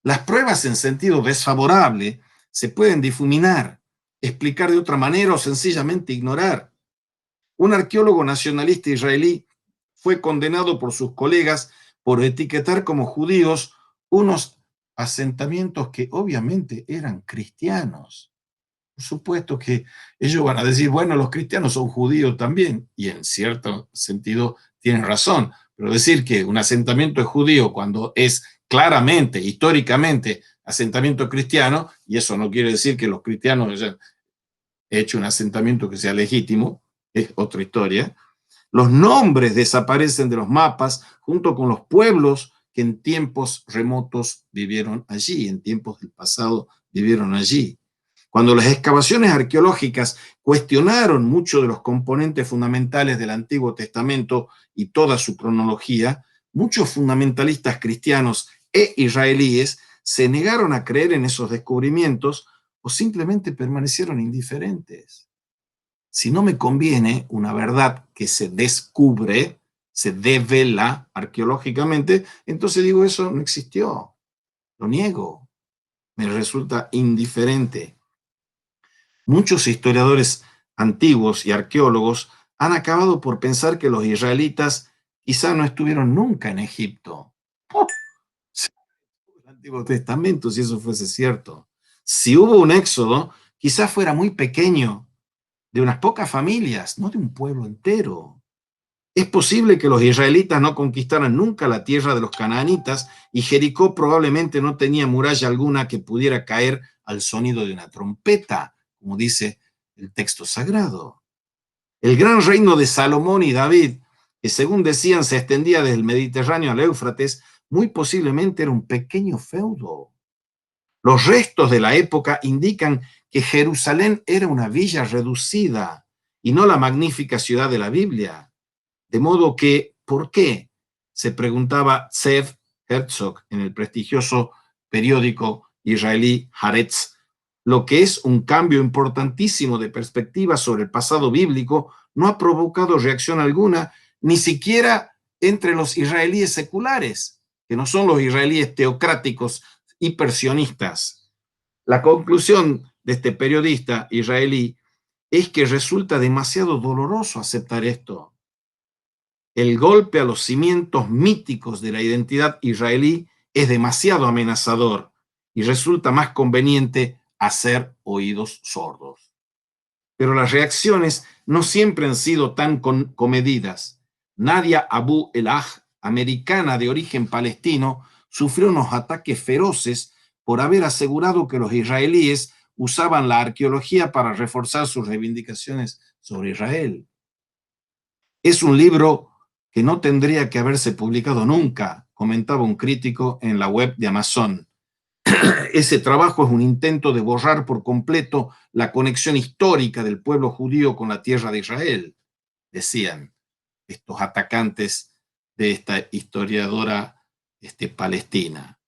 Las pruebas en sentido desfavorable se pueden difuminar, explicar de otra manera o sencillamente ignorar. Un arqueólogo nacionalista israelí fue condenado por sus colegas por etiquetar como judíos unos asentamientos que obviamente eran cristianos. Por supuesto que ellos van a decir, bueno, los cristianos son judíos también, y en cierto sentido tienen razón, pero decir que un asentamiento es judío cuando es claramente, históricamente, asentamiento cristiano, y eso no quiere decir que los cristianos hayan hecho un asentamiento que sea legítimo, es otra historia. Los nombres desaparecen de los mapas junto con los pueblos que en tiempos remotos vivieron allí, en tiempos del pasado vivieron allí. Cuando las excavaciones arqueológicas cuestionaron muchos de los componentes fundamentales del Antiguo Testamento y toda su cronología, muchos fundamentalistas cristianos e israelíes se negaron a creer en esos descubrimientos o simplemente permanecieron indiferentes. Si no me conviene una verdad que se descubre, se devela arqueológicamente, entonces digo, eso no existió, lo niego, me resulta indiferente. Muchos historiadores antiguos y arqueólogos han acabado por pensar que los israelitas quizá no estuvieron nunca en Egipto. ¡Oh! El Antiguo Testamento, si eso fuese cierto. Si hubo un éxodo, quizá fuera muy pequeño, de unas pocas familias, no de un pueblo entero. Es posible que los israelitas no conquistaran nunca la tierra de los canaanitas y Jericó probablemente no tenía muralla alguna que pudiera caer al sonido de una trompeta, como dice el texto sagrado. El gran reino de Salomón y David, que según decían se extendía desde el Mediterráneo al Éufrates, muy posiblemente era un pequeño feudo. Los restos de la época indican que Jerusalén era una villa reducida y no la magnífica ciudad de la Biblia. De modo que, ¿por qué? Se preguntaba Zev Herzog en el prestigioso periódico israelí Haaretz. Lo que es un cambio importantísimo de perspectiva sobre el pasado bíblico no ha provocado reacción alguna, ni siquiera entre los israelíes seculares, que no son los israelíes teocráticos hipersionistas. La conclusión de este periodista israelí es que resulta demasiado doloroso aceptar esto. El golpe a los cimientos míticos de la identidad israelí es demasiado amenazador y resulta más conveniente hacer oídos sordos. Pero las reacciones no siempre han sido tan comedidas. Nadia Abu Elah, americana de origen palestino, sufrió unos ataques feroces por haber asegurado que los israelíes usaban la arqueología para reforzar sus reivindicaciones sobre Israel. Es un libro que no tendría que haberse publicado nunca, comentaba un crítico en la web de Amazon. Ese trabajo es un intento de borrar por completo la conexión histórica del pueblo judío con la tierra de Israel, decían estos atacantes de esta historiadora palestina.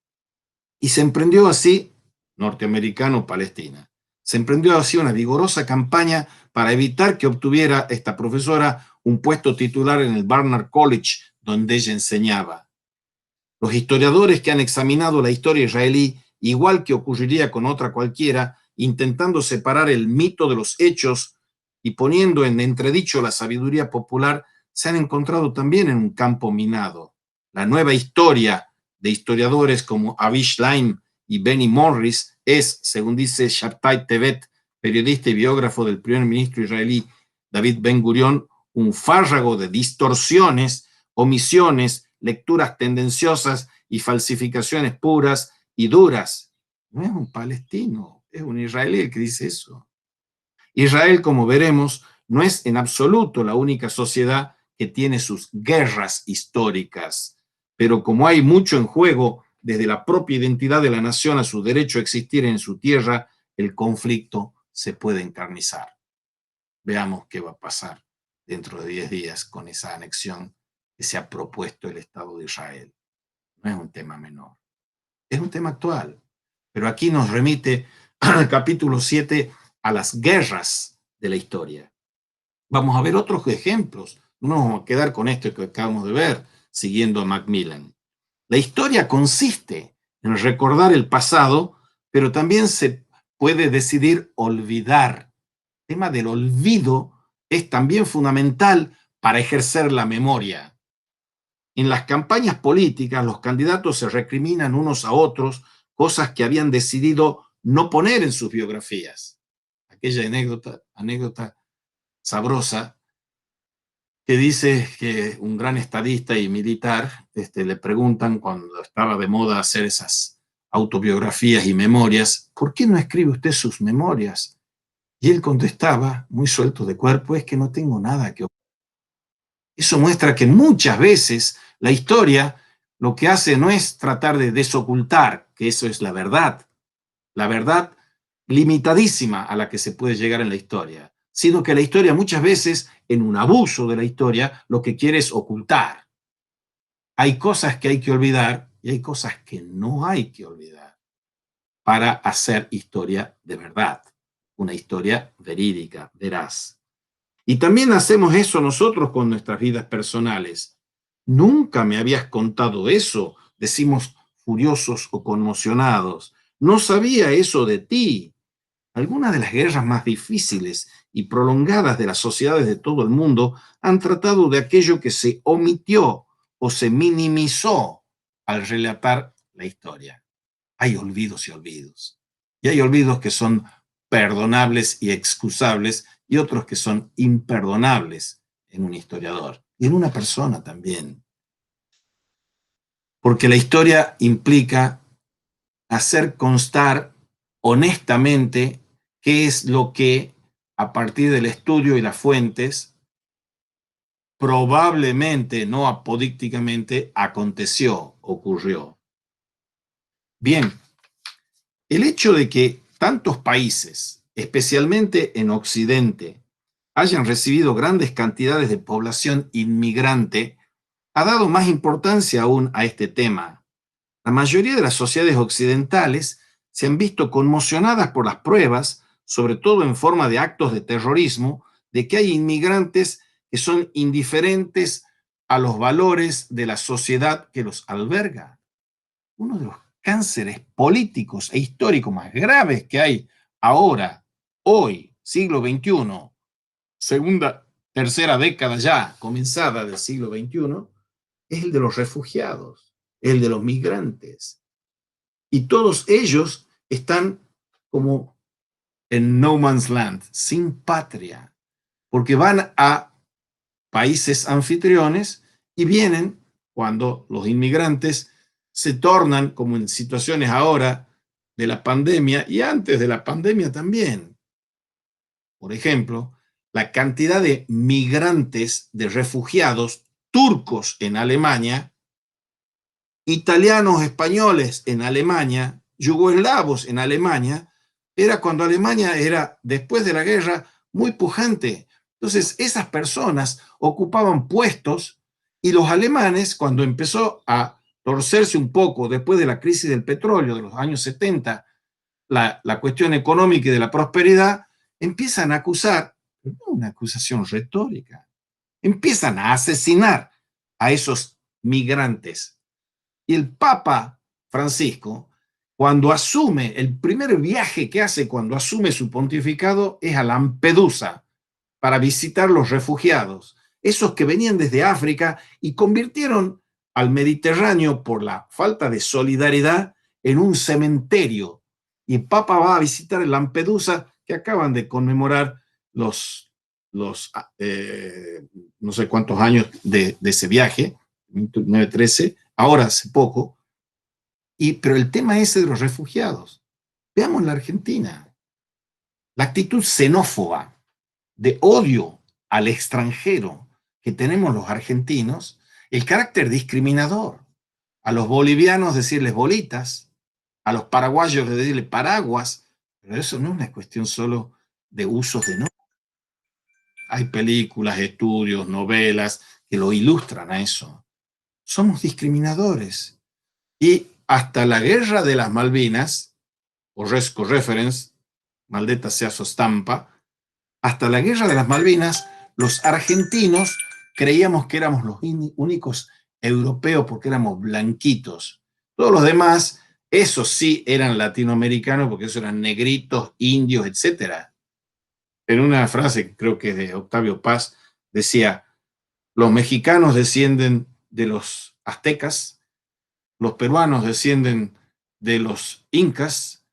Y se emprendió así, norteamericano-palestina, se emprendió así una vigorosa campaña para evitar que obtuviera esta profesora un puesto titular en el Barnard College, donde ella enseñaba. Los historiadores que han examinado la historia israelí, igual que ocurriría con otra cualquiera, intentando separar el mito de los hechos y poniendo en entredicho la sabiduría popular, se han encontrado también en un campo minado. La nueva historia de historiadores como Avi Shlaim y Benny Morris es, según dice Shabtai Tevet, periodista y biógrafo del primer ministro israelí David Ben Gurión, un fárrago de distorsiones, omisiones, lecturas tendenciosas y falsificaciones puras y duras. No es un palestino, es un israelí el que dice eso. Israel, como veremos, no es en absoluto la única sociedad que tiene sus guerras históricas, pero como hay mucho en juego desde la propia identidad de la nación a su derecho a existir en su tierra, el conflicto se puede encarnizar. Veamos qué va a pasar dentro de 10 días con esa anexión que que se ha propuesto el Estado de Israel. No es un tema menor, es un tema actual. Pero aquí nos remite al capítulo 7 a las guerras de la historia. Vamos a ver otros ejemplos. No nos vamos a quedar con esto que acabamos de ver, siguiendo a Macmillan. La historia consiste en recordar el pasado, pero también se puede decidir olvidar. El tema del olvido es también fundamental para ejercer la memoria. En las campañas políticas, los candidatos se recriminan unos a otros cosas que habían decidido no poner en sus biografías. Aquella anécdota sabrosa que dice que un gran estadista y militar le preguntan cuando estaba de moda hacer esas autobiografías y memorias, ¿por qué no escribe usted sus memorias? Y él contestaba, muy suelto de cuerpo, es que no tengo nada que... Eso muestra que muchas veces la historia lo que hace no es tratar de desocultar, que eso es la verdad limitadísima a la que se puede llegar en la historia, sino que la historia muchas veces, en un abuso de la historia, lo que quiere es ocultar. Hay cosas que hay que olvidar y hay cosas que no hay que olvidar para hacer historia de verdad, una historia verídica, veraz. Y también hacemos eso nosotros con nuestras vidas personales. Nunca me habías contado eso, decimos furiosos o conmocionados. No sabía eso de ti. Algunas de las guerras más difíciles y prolongadas de las sociedades de todo el mundo han tratado de aquello que se omitió o se minimizó al relatar la historia. Hay olvidos y olvidos. Y hay olvidos que son perdonables y excusables y otros que son imperdonables en un historiador y en una persona también. Porque la historia implica hacer constar honestamente qué es lo que, a partir del estudio y las fuentes, probablemente, no apodícticamente, aconteció, ocurrió. Bien, el hecho de que tantos países, especialmente en Occidente, hayan recibido grandes cantidades de población inmigrante, ha dado más importancia aún a este tema. La mayoría de las sociedades occidentales se han visto conmocionadas por las pruebas, sobre todo en forma de actos de terrorismo, de que hay inmigrantes que son indiferentes a los valores de la sociedad que los alberga. Uno de los cánceres políticos e históricos más graves que hay ahora, hoy, siglo XXI, segunda, tercera década ya comenzada del siglo XXI, es el de los refugiados, el de los migrantes. Y todos ellos están como en no man's land, sin patria, porque van a países anfitriones y vienen cuando los inmigrantes se tornan, como en situaciones ahora de la pandemia y antes de la pandemia también. Por ejemplo, la cantidad de migrantes, de refugiados turcos en Alemania, italianos, españoles en Alemania, yugoslavos en Alemania, era cuando Alemania era, después de la guerra, muy pujante. Entonces, esas personas ocupaban puestos y los alemanes, cuando empezó a torcerse un poco después de la crisis del petróleo de los años 70, la cuestión económica y de la prosperidad, empiezan a acusar, no una acusación retórica, empiezan a asesinar a esos migrantes. Y el Papa Francisco, cuando asume, el primer viaje que hace cuando asume su pontificado es a Lampedusa para visitar los refugiados, esos que venían desde África y convirtieron al Mediterráneo por la falta de solidaridad en un cementerio. Y el Papa va a visitar el Lampedusa, que acaban de conmemorar los no sé cuántos años de ese viaje, 1913, ahora hace poco, pero el tema ese de los refugiados. Veamos la Argentina. La actitud xenófoba de odio al extranjero que tenemos los argentinos, el carácter discriminador. A los bolivianos decirles bolitas, a los paraguayos decirles paraguas, pero eso no es una cuestión solo de usos de nombres. Hay películas, estudios, novelas que lo ilustran a eso. Somos discriminadores. Y hasta la guerra de las Malvinas, o Resco Reference, maldita sea su estampa, hasta la guerra de las Malvinas, los argentinos creíamos que éramos los únicos europeos porque éramos blanquitos. Todos los demás, esos sí eran latinoamericanos porque esos eran negritos, indios, etc. En una frase, creo que de Octavio Paz, decía, los mexicanos descienden de los aztecas, los peruanos descienden de los incas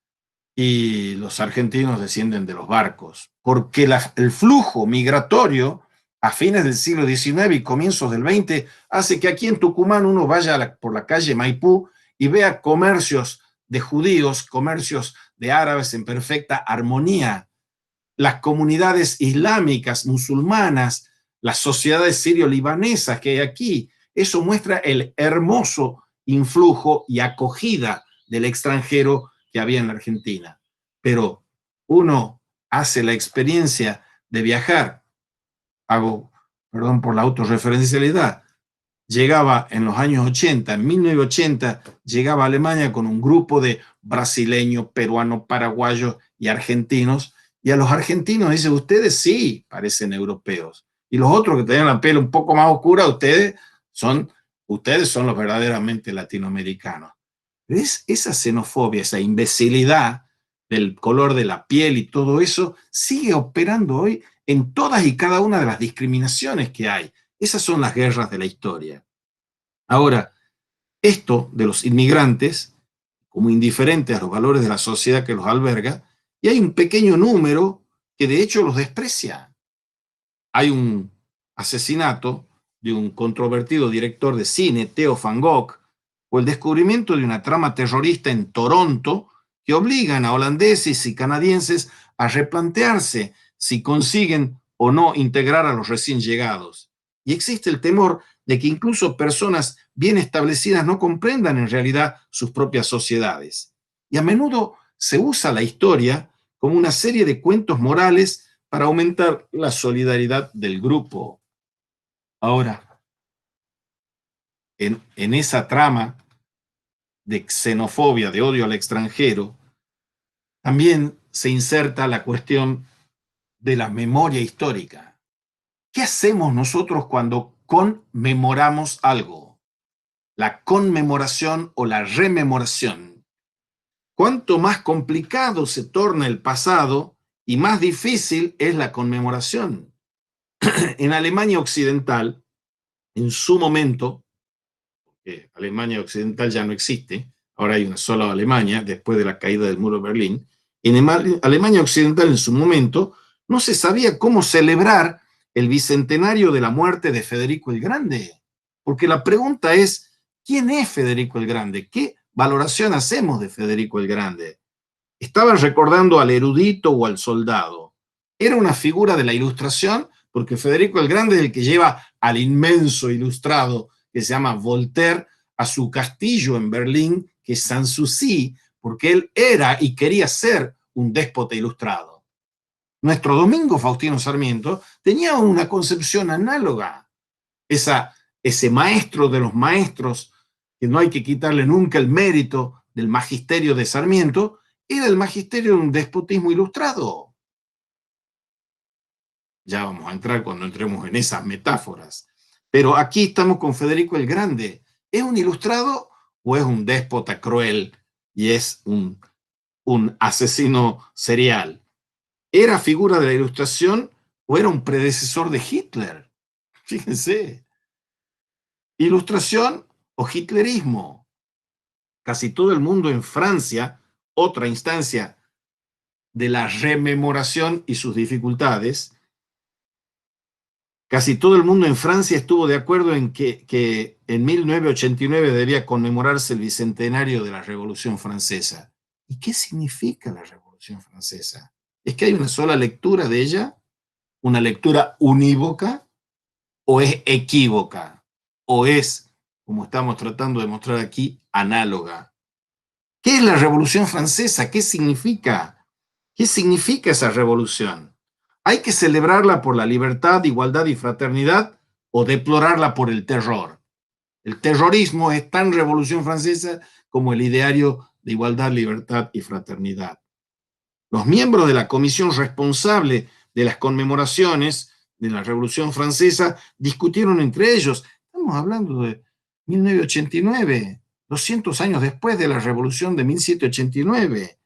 y los argentinos descienden de los barcos, porque el flujo migratorio a fines del siglo XIX y comienzos del XX hace que aquí en Tucumán uno vaya por la calle Maipú y vea comercios de judíos, comercios de árabes en perfecta armonía, las comunidades islámicas, musulmanas, las sociedades sirio-libanesas que hay aquí. Eso muestra el hermoso influjo y acogida del extranjero que había en la Argentina. Pero uno hace la experiencia de viajar, perdón por la autorreferencialidad, llegaba en los años 80, en 1980, llegaba a Alemania con un grupo de brasileños, peruanos, paraguayos y argentinos, y a los argentinos dice, ustedes sí parecen europeos, y los otros que tenían la piel un poco más oscura, ustedes son los verdaderamente latinoamericanos. ¿Ves? Esa xenofobia, esa imbecilidad del color de la piel y todo eso sigue operando hoy en todas y cada una de las discriminaciones que hay. Esas son las guerras de la historia. Ahora, esto de los inmigrantes, como indiferentes a los valores de la sociedad que los alberga, y hay un pequeño número que de hecho los desprecia. Hay un asesinato de un controvertido director de cine, Theo Van Gogh, o el descubrimiento de una trama terrorista en Toronto que obligan a holandeses y canadienses a replantearse si consiguen o no integrar a los recién llegados. Y existe el temor de que incluso personas bien establecidas no comprendan en realidad sus propias sociedades. Y a menudo se usa la historia como una serie de cuentos morales para aumentar la solidaridad del grupo. Ahora, en esa trama de xenofobia, de odio al extranjero, también se inserta la cuestión de la memoria histórica. ¿Qué hacemos nosotros cuando conmemoramos algo? La conmemoración o la rememoración. Cuanto más complicado se torna el pasado y más difícil es la conmemoración. En Alemania Occidental, en su momento, porque Alemania Occidental ya no existe, ahora hay una sola Alemania después de la caída del muro de Berlín, en Alemania Occidental en su momento no se sabía cómo celebrar el bicentenario de la muerte de Federico el Grande, porque la pregunta es, ¿quién es Federico el Grande? ¿Qué valoración hacemos de Federico el Grande? Estaban recordando al erudito o al soldado. Era una figura de la Ilustración, porque Federico el Grande es el que lleva al inmenso ilustrado que se llama Voltaire a su castillo en Berlín, que es Sanssouci, porque él era y quería ser un déspota ilustrado. Nuestro Domingo Faustino Sarmiento tenía una concepción análoga. Ese maestro de los maestros, que no hay que quitarle nunca el mérito del magisterio de Sarmiento, era el magisterio de un despotismo ilustrado. Ya vamos a entrar cuando entremos en esas metáforas. Pero aquí estamos con Federico el Grande. ¿Es un ilustrado o es un déspota cruel y es un asesino serial? ¿Era figura de la Ilustración o era un predecesor de Hitler? Fíjense. ¿Ilustración o hitlerismo? Casi todo el mundo en Francia, otra instancia de la rememoración y sus dificultades, casi todo el mundo en Francia estuvo de acuerdo en que en 1989 debía conmemorarse el bicentenario de la Revolución Francesa. ¿Y qué significa la Revolución Francesa? ¿Es que hay una sola lectura de ella? ¿Una lectura unívoca? ¿O es equívoca? ¿O es, como estamos tratando de mostrar aquí, análoga? ¿Qué es la Revolución Francesa? ¿Qué significa? ¿Qué significa esa revolución? ¿Hay que celebrarla por la libertad, igualdad y fraternidad? o deplorarla por el terror. El terrorismo es tan Revolución Francesa como el ideario de igualdad, libertad y fraternidad. Los miembros de la comisión responsable de las conmemoraciones de la Revolución Francesa discutieron entre ellos. Estamos hablando de 1989, 200 años después de la Revolución de 1789.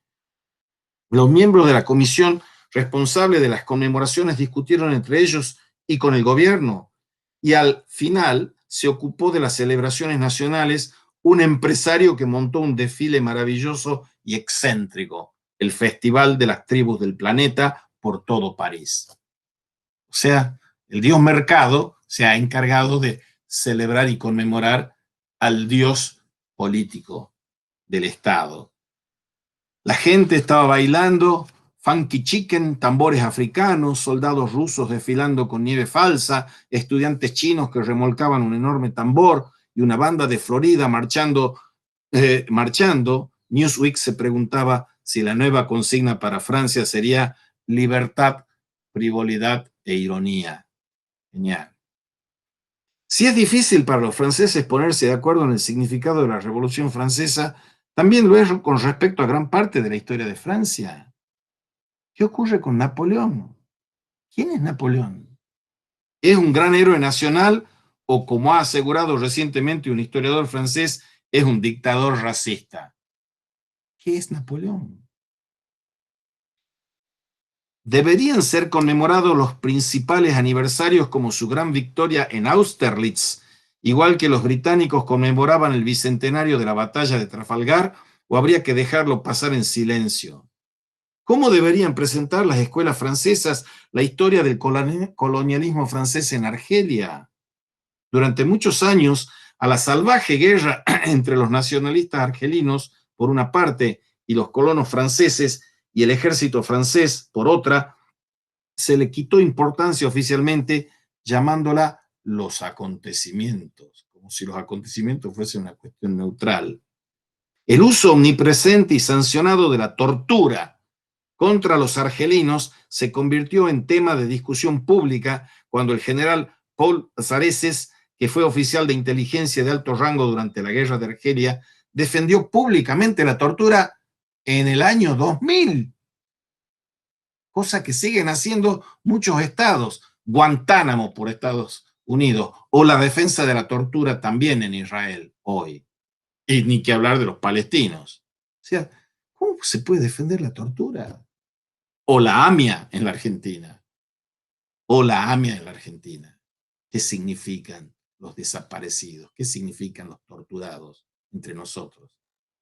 Los miembros de la comisión responsable de las conmemoraciones discutieron entre ellos y con el gobierno, y al final se ocupó de las celebraciones nacionales un empresario que montó un desfile maravilloso y excéntrico, el Festival de las Tribus del Planeta, por todo París. O sea, el dios mercado se ha encargado de celebrar y conmemorar al dios político del Estado. La gente estaba bailando, funky chicken, tambores africanos, soldados rusos desfilando con nieve falsa, estudiantes chinos que remolcaban un enorme tambor y una banda de Florida marchando. Newsweek se preguntaba si la nueva consigna para Francia sería libertad, frivolidad e ironía. Genial. Si es difícil para los franceses ponerse de acuerdo en el significado de la Revolución Francesa, también lo es con respecto a gran parte de la historia de Francia. ¿Qué ocurre con Napoleón? ¿Quién es Napoleón? ¿Es un gran héroe nacional o, como ha asegurado recientemente un historiador francés, es un dictador racista? ¿Qué es Napoleón? Deberían ser conmemorados los principales aniversarios como su gran victoria en Austerlitz, igual que los británicos conmemoraban el bicentenario de la batalla de Trafalgar, o habría que dejarlo pasar en silencio. ¿Cómo deberían presentar las escuelas francesas la historia del colonialismo francés en Argelia? Durante muchos años, a la salvaje guerra entre los nacionalistas argelinos, por una parte, y los colonos franceses y el ejército francés, por otra, se le quitó importancia oficialmente, llamándola los acontecimientos, como si los acontecimientos fuesen una cuestión neutral. El uso omnipresente y sancionado de la tortura contra los argelinos se convirtió en tema de discusión pública cuando el general Paul Zareces, que fue oficial de inteligencia de alto rango durante la guerra de Argelia, defendió públicamente la tortura en el año 2000, cosa que siguen haciendo muchos estados, Guantánamo por Estados Unidos, o la defensa de la tortura también en Israel hoy, y ni que hablar de los palestinos. O sea, ¿cómo se puede defender la tortura? O la AMIA en la Argentina, o la AMIA en la Argentina. ¿Qué significan los desaparecidos? ¿Qué significan los torturados entre nosotros?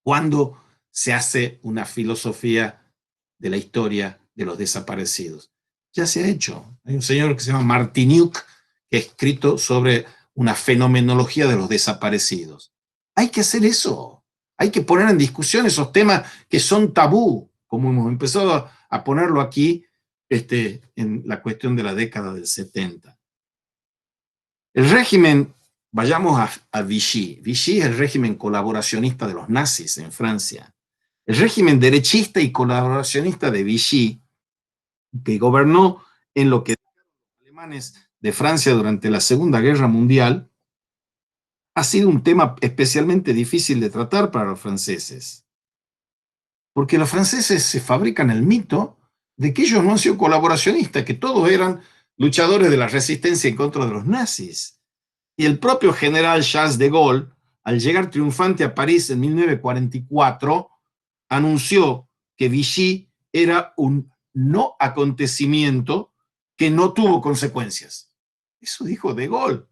¿Cuándo se hace una filosofía de la historia de los desaparecidos? Ya se ha hecho. Hay un señor que se llama Martiniuk que ha escrito sobre una fenomenología de los desaparecidos. Hay que hacer eso. Hay que poner en discusión esos temas que son tabú, como hemos empezado a ponerlo aquí en la cuestión de la década del 70. El régimen, vayamos a Vichy. Vichy es el régimen colaboracionista de los nazis en Francia. El régimen derechista y colaboracionista de Vichy, que gobernó en lo que los alemanes de Francia durante la Segunda Guerra Mundial, ha sido un tema especialmente difícil de tratar para los franceses. Porque los franceses se fabrican el mito de que ellos no han sido colaboracionistas, que todos eran luchadores de la resistencia en contra de los nazis. Y el propio general Charles de Gaulle, al llegar triunfante a París en 1944, anunció que Vichy era un no acontecimiento que no tuvo consecuencias. Eso dijo de Gaulle,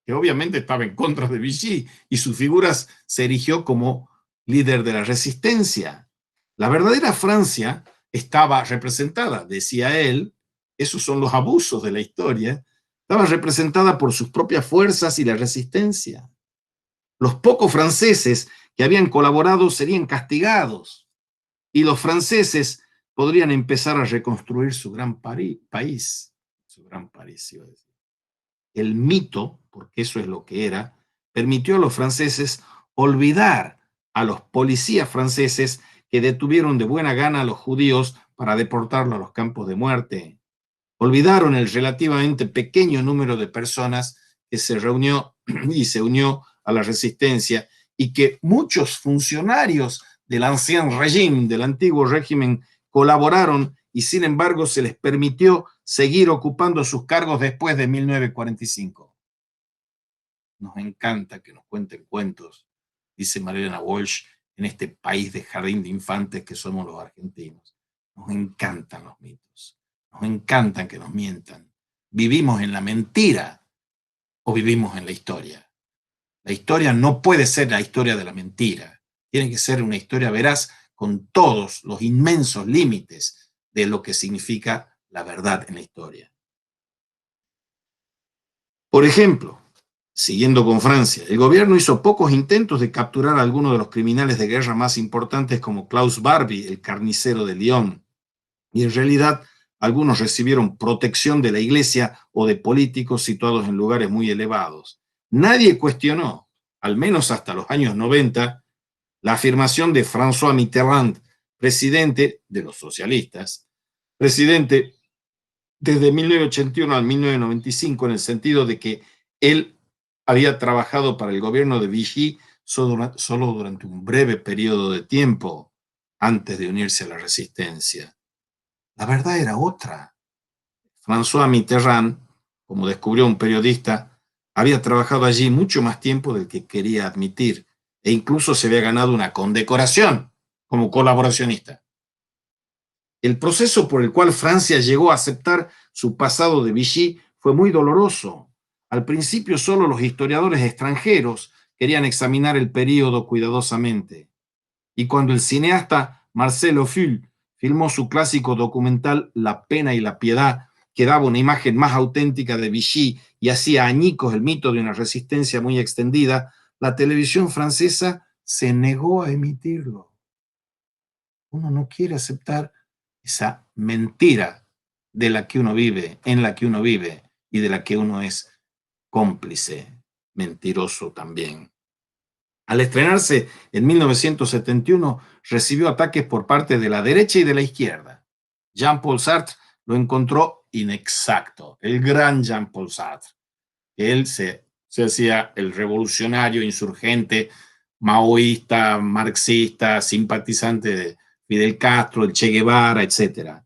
que obviamente estaba en contra de Vichy y su figura se erigió como líder de la resistencia. La verdadera Francia estaba representada, decía él, esos son los abusos de la historia, estaba representada por sus propias fuerzas y la resistencia. Los pocos franceses que habían colaborado serían castigados y los franceses podrían empezar a reconstruir su gran país. Su gran París, iba a decir. El mito, porque eso es lo que era, permitió a los franceses olvidar a los policías franceses que detuvieron de buena gana a los judíos para deportarlos a los campos de muerte. Olvidaron el relativamente pequeño número de personas que se reunió y se unió a la resistencia, y que muchos funcionarios del ancien régime, del antiguo régimen, colaboraron y sin embargo se les permitió seguir ocupando sus cargos después de 1945. Nos encanta que nos cuenten cuentos, dice Mariana Walsh, en este país de jardín de infantes que somos los argentinos. Nos encantan los mitos, nos encantan que nos mientan. ¿Vivimos en la mentira o vivimos en la historia? La historia no puede ser la historia de la mentira. Tiene que ser una historia veraz con todos los inmensos límites de lo que significa la verdad en la historia. Por ejemplo, siguiendo con Francia, el gobierno hizo pocos intentos de capturar a algunos de los criminales de guerra más importantes como Klaus Barbie, el carnicero de Lyon. Y en realidad, algunos recibieron protección de la iglesia o de políticos situados en lugares muy elevados. Nadie cuestionó, al menos hasta los años 90, la afirmación de François Mitterrand, presidente de los socialistas, presidente desde 1981 al 1995, en el sentido de que él había trabajado para el gobierno de Vichy solo durante un breve periodo de tiempo antes de unirse a la resistencia. La verdad era otra. François Mitterrand, como descubrió un periodista, había trabajado allí mucho más tiempo del que quería admitir e incluso se había ganado una condecoración como colaboracionista. El proceso por el cual Francia llegó a aceptar su pasado de Vichy fue muy doloroso. Al principio solo los historiadores extranjeros querían examinar el período cuidadosamente. Y cuando el cineasta Marcel Ophuls filmó su clásico documental La pena y la piedad, que daba una imagen más auténtica de Vichy y hacía añicos el mito de una resistencia muy extendida, la televisión francesa se negó a emitirlo. Uno no quiere aceptar esa mentira de la que uno vive, en la que uno vive y de la que uno es cómplice, mentiroso también. Al estrenarse en 1971, recibió ataques por parte de la derecha y de la izquierda. Jean-Paul Sartre lo encontró inexacto, el gran Jean-Paul Sartre. Él se hacía el revolucionario, insurgente, maoísta, marxista, simpatizante de Fidel Castro, el Che Guevara, etc.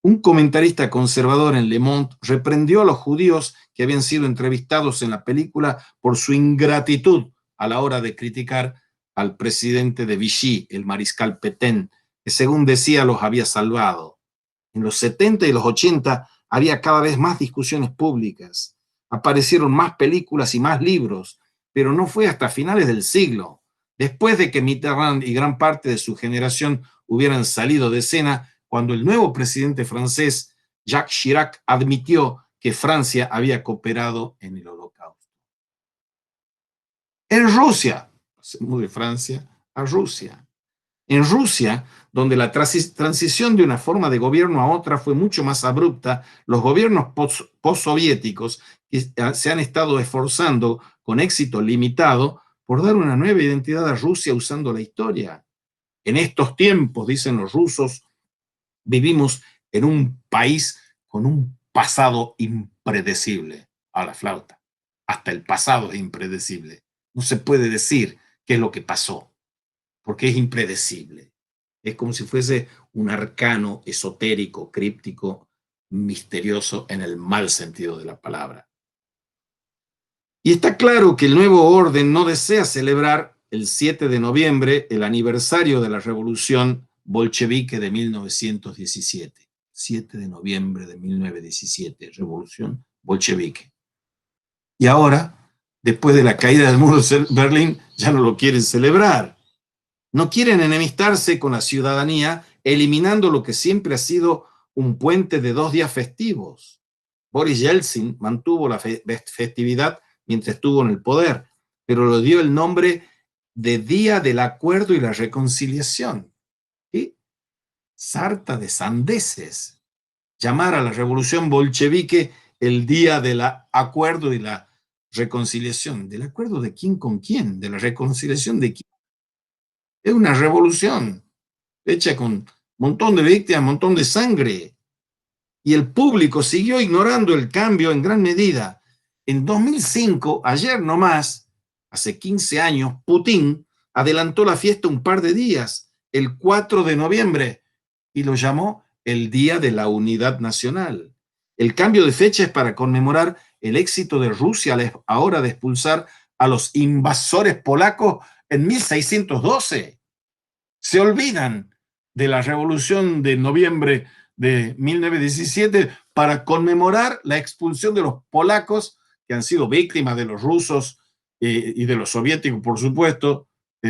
Un comentarista conservador en Le Monde reprendió a los judíos que habían sido entrevistados en la película por su ingratitud a la hora de criticar al presidente de Vichy, el mariscal Pétain, que según decía los había salvado. En los 70 y los 80 había cada vez más discusiones públicas, aparecieron más películas y más libros, pero no fue hasta finales del siglo, después de que Mitterrand y gran parte de su generación hubieran salido de escena, cuando el nuevo presidente francés, Jacques Chirac, admitió que Francia había cooperado en el Holocausto. En Rusia, pasemos de Francia a Rusia. En Rusia, donde la transición de una forma de gobierno a otra fue mucho más abrupta, los gobiernos postsoviéticos se han estado esforzando con éxito limitado por dar una nueva identidad a Rusia usando la historia. En estos tiempos, dicen los rusos, vivimos en un país con un pasado impredecible. A la flauta. Hasta el pasado es impredecible. No se puede decir qué es lo que pasó, porque es impredecible. Es como si fuese un arcano esotérico, críptico, misterioso en el mal sentido de la palabra. Y está claro que el nuevo orden no desea celebrar el 7 de noviembre el aniversario de la revolución bolchevique de 1917. 7 de noviembre de 1917, revolución bolchevique. Y ahora, después de la caída del muro de Berlín, ya no lo quieren celebrar. No quieren enemistarse con la ciudadanía, eliminando lo que siempre ha sido un puente de 2 días festivos. Boris Yeltsin mantuvo la festividad mientras estuvo en el poder, pero le dio el nombre de Día del Acuerdo y la Reconciliación. ¿Sí? Sarta de sandeces. Llamar a la revolución bolchevique el Día del Acuerdo y la Reconciliación. ¿Del acuerdo de quién con quién? ¿De la reconciliación de quién? Es una revolución hecha con un montón de víctimas, un montón de sangre. Y el público siguió ignorando el cambio en gran medida. En 2005, ayer nomás, hace 15 años, Putin adelantó la fiesta un par de días, el 4 de noviembre, y lo llamó el Día de la Unidad Nacional. El cambio de fecha es para conmemorar el éxito de Rusia ahora de expulsar a los invasores polacos en 1612. Se olvidan de la revolución de noviembre de 1917 para conmemorar la expulsión de los polacos que han sido víctimas de los rusos y de los soviéticos, por supuesto,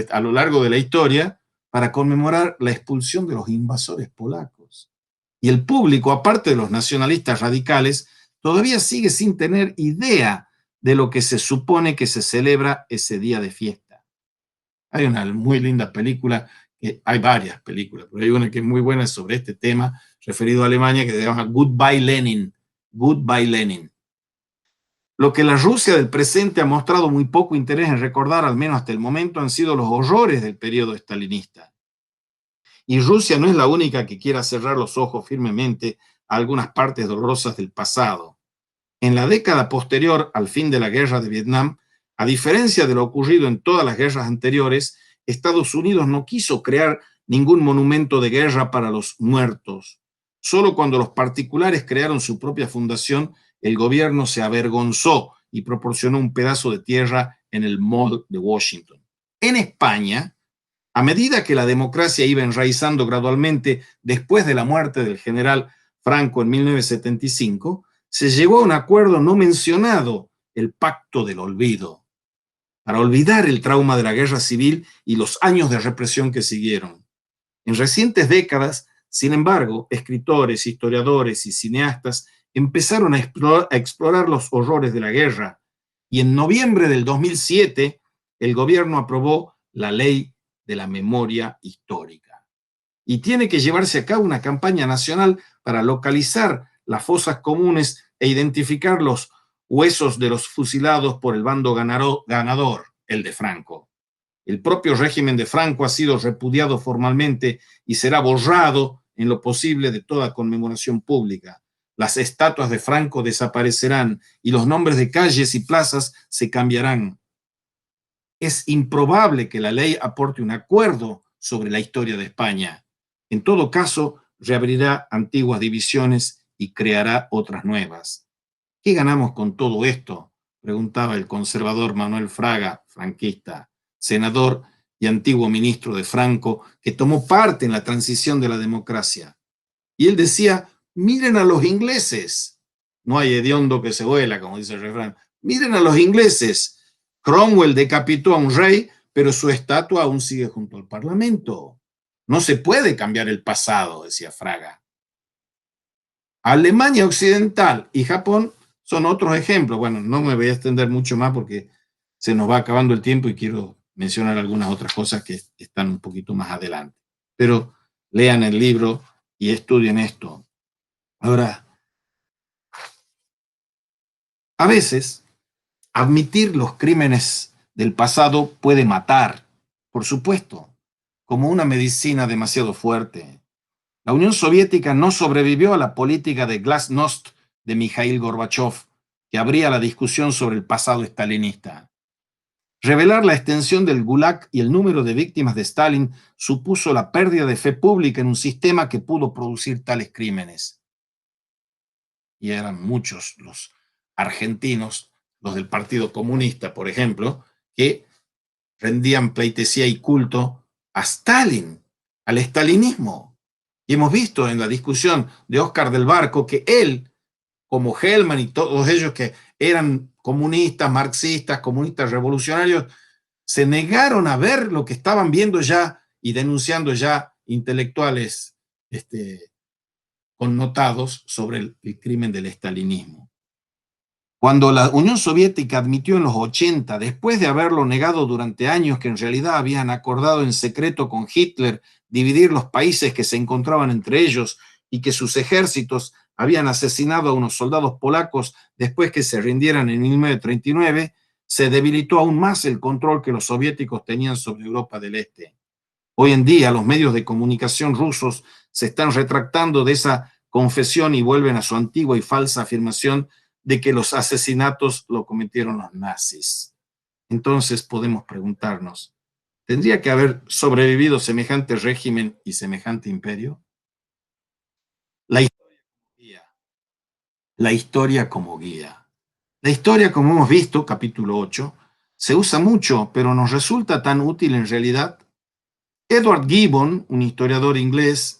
a lo largo de la historia, para conmemorar la expulsión de los invasores polacos. Y el público, aparte de los nacionalistas radicales, todavía sigue sin tener idea de lo que se supone que se celebra ese día de fiesta. Hay una muy linda película, hay varias películas, pero hay una que es muy buena sobre este tema, referido a Alemania, que se llama Goodbye Lenin. Goodbye Lenin. Lo que la Rusia del presente ha mostrado muy poco interés en recordar, al menos hasta el momento, han sido los horrores del periodo estalinista. Y Rusia no es la única que quiera cerrar los ojos firmemente a algunas partes dolorosas del pasado. En la década posterior al fin de la guerra de Vietnam, a diferencia de lo ocurrido en todas las guerras anteriores, Estados Unidos no quiso crear ningún monumento de guerra para los muertos. Solo cuando los particulares crearon su propia fundación, el gobierno se avergonzó y proporcionó un pedazo de tierra en el Mall de Washington. En España, a medida que la democracia iba enraizando gradualmente después de la muerte del general Franco en 1975, se llegó a un acuerdo no mencionado, el Pacto del Olvido, para olvidar el trauma de la guerra civil y los años de represión que siguieron. En recientes décadas, sin embargo, escritores, historiadores y cineastas empezaron a explorar los horrores de la guerra, y en noviembre del 2007 el gobierno aprobó la Ley de la Memoria Histórica. Y tiene que llevarse a cabo una campaña nacional para localizar las fosas comunes e identificar los huesos de los fusilados por el bando ganador, el de Franco. El propio régimen de Franco ha sido repudiado formalmente y será borrado en lo posible de toda conmemoración pública. Las estatuas de Franco desaparecerán y los nombres de calles y plazas se cambiarán. Es improbable que la ley aporte un acuerdo sobre la historia de España. En todo caso, reabrirá antiguas divisiones y creará otras nuevas. ¿Qué ganamos con todo esto?, preguntaba el conservador Manuel Fraga, franquista, senador y antiguo ministro de Franco, que tomó parte en la transición de la democracia. Y él decía, miren a los ingleses. No hay hediondo que se vuela, como dice el refrán. Miren a los ingleses. Cromwell decapitó a un rey, pero su estatua aún sigue junto al Parlamento. No se puede cambiar el pasado, decía Fraga. Alemania Occidental y Japón son otros ejemplos. Bueno, no me voy a extender mucho más porque se nos va acabando el tiempo y quiero mencionar algunas otras cosas que están un poquito más adelante. Pero lean el libro y estudien esto. Ahora, a veces admitir los crímenes del pasado puede matar, por supuesto, como una medicina demasiado fuerte. La Unión Soviética no sobrevivió a la política de glasnost de Mikhail Gorbachev, que abría la discusión sobre el pasado estalinista. Revelar la extensión del Gulag y el número de víctimas de Stalin supuso la pérdida de fe pública en un sistema que pudo producir tales crímenes. Y eran muchos los argentinos, los del Partido Comunista, por ejemplo, que rendían pleitesía y culto a Stalin, al estalinismo. Y hemos visto en la discusión de Oscar del Barco que él, como Hellman y todos ellos que eran comunistas, marxistas, comunistas revolucionarios, se negaron a ver lo que estaban viendo ya y denunciando ya intelectuales connotados sobre el crimen del estalinismo. Cuando la Unión Soviética admitió en los 80, después de haberlo negado durante años que en realidad habían acordado en secreto con Hitler dividir los países que se encontraban entre ellos y que sus ejércitos habían asesinado a unos soldados polacos después que se rindieran en 1939, se debilitó aún más el control que los soviéticos tenían sobre Europa del Este. Hoy en día los medios de comunicación rusos se están retractando de esa confesión y vuelven a su antigua y falsa afirmación de que los asesinatos lo cometieron los nazis. Entonces podemos preguntarnos, ¿tendría que haber sobrevivido semejante régimen y semejante imperio? La historia, la historia como guía. La historia, como hemos visto, capítulo 8, se usa mucho, pero nos resulta tan útil en realidad. Edward Gibbon, un historiador inglés,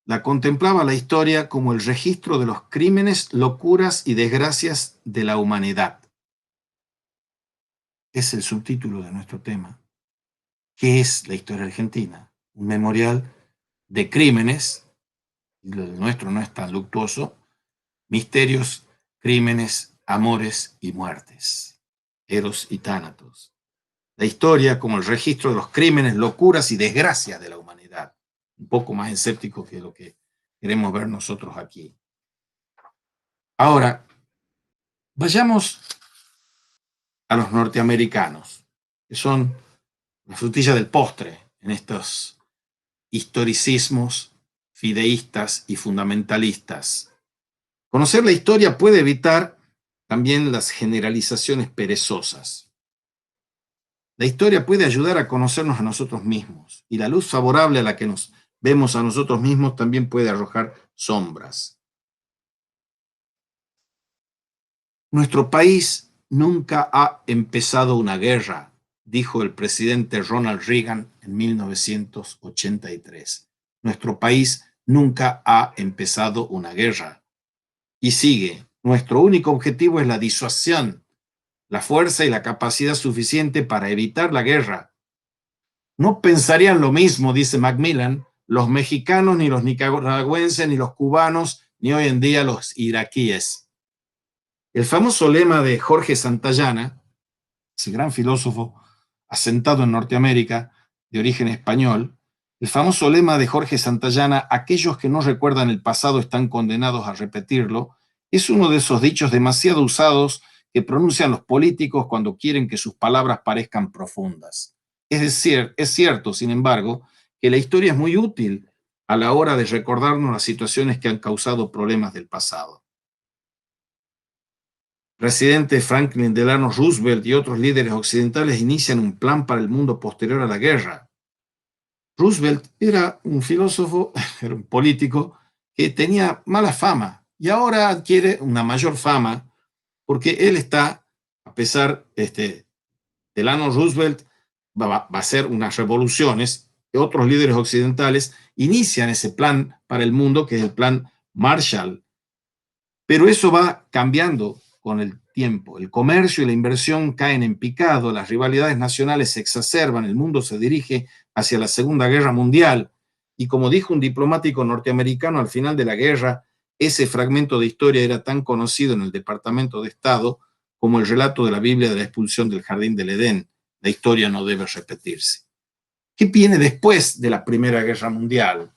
la contemplaba la historia como el registro de los crímenes, locuras y desgracias de la humanidad. Es el subtítulo de nuestro tema. ¿Qué es la historia argentina? Un memorial de crímenes, el nuestro no es tan luctuoso, misterios, crímenes, amores y muertes, Eros y Tánatos. La historia como el registro de los crímenes, locuras y desgracias de la humanidad. Un poco más escéptico que lo que queremos ver nosotros aquí. Ahora, vayamos a los norteamericanos, que son la frutilla del postre en estos historicismos fideístas y fundamentalistas. Conocer la historia puede evitar también las generalizaciones perezosas. La historia puede ayudar a conocernos a nosotros mismos, y la luz favorable a la que nos vemos a nosotros mismos también puede arrojar sombras. Nuestro país nunca ha empezado una guerra, dijo el presidente Ronald Reagan en 1983. Nuestro país nunca ha empezado una guerra. Y sigue, nuestro único objetivo es la disuasión, la fuerza y la capacidad suficiente para evitar la guerra. No pensarían lo mismo, dice Macmillan, los mexicanos, ni los nicaragüenses, ni los cubanos, ni hoy en día los iraquíes. El famoso lema de Jorge Santayana, ese gran filósofo asentado en Norteamérica, de origen español, el famoso lema de Jorge Santayana, aquellos que no recuerdan el pasado están condenados a repetirlo, es uno de esos dichos demasiado usados que pronuncian los políticos cuando quieren que sus palabras parezcan profundas. Es decir, es cierto, sin embargo, que la historia es muy útil a la hora de recordarnos las situaciones que han causado problemas del pasado. Presidente Franklin Delano Roosevelt y otros líderes occidentales inician un plan para el mundo posterior a la guerra. Roosevelt era un filósofo, era un político que tenía mala fama y ahora adquiere una mayor fama porque él está, a pesar, Delano Roosevelt va a hacer unas revoluciones, y otros líderes occidentales inician ese plan para el mundo que es el plan Marshall. Pero eso va cambiando con el tiempo. El comercio y la inversión caen en picado, las rivalidades nacionales se exacerban, el mundo se dirige hacia la Segunda Guerra Mundial. Y como dijo un diplomático norteamericano al final de la guerra, ese fragmento de historia era tan conocido en el Departamento de Estado como el relato de la Biblia de la expulsión del Jardín del Edén. La historia no debe repetirse. ¿Qué viene después de la Primera Guerra Mundial?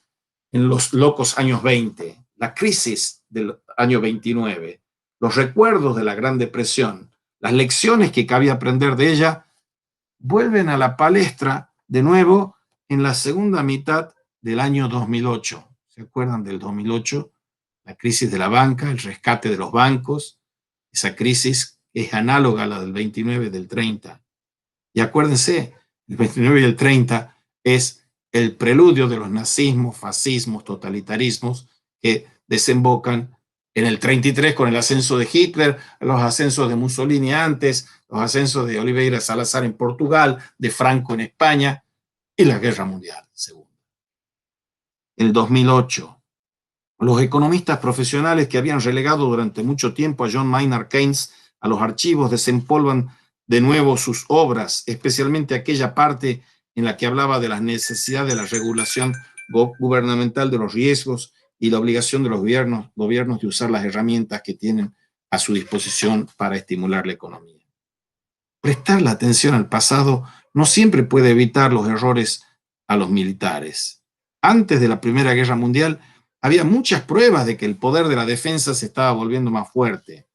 En los locos años 20, la crisis del año 29, los recuerdos de la Gran Depresión, las lecciones que cabía aprender de ella, vuelven a la palestra de nuevo en la segunda mitad del año 2008. ¿Se acuerdan del 2008? La crisis de la banca, el rescate de los bancos, esa crisis es análoga a la del 29 y del 30. Y acuérdense, el 29 y el 30 es el preludio de los nazismos, fascismos, totalitarismos que desembocan en el 33 con el ascenso de Hitler, los ascensos de Mussolini antes, los ascensos de Oliveira Salazar en Portugal, de Franco en España y la Guerra Mundial II. El 2008, los economistas profesionales que habían relegado durante mucho tiempo a John Maynard Keynes a los archivos desempolvan de nuevo sus obras, especialmente aquella parte en la que hablaba de la necesidad de la regulación gubernamental de los riesgos y la obligación de los gobiernos de usar las herramientas que tienen a su disposición para estimular la economía. Prestar la atención al pasado no siempre puede evitar los errores a los militares. Antes de la Primera Guerra Mundial, había muchas pruebas de que el poder de la defensa se estaba volviendo más fuerte.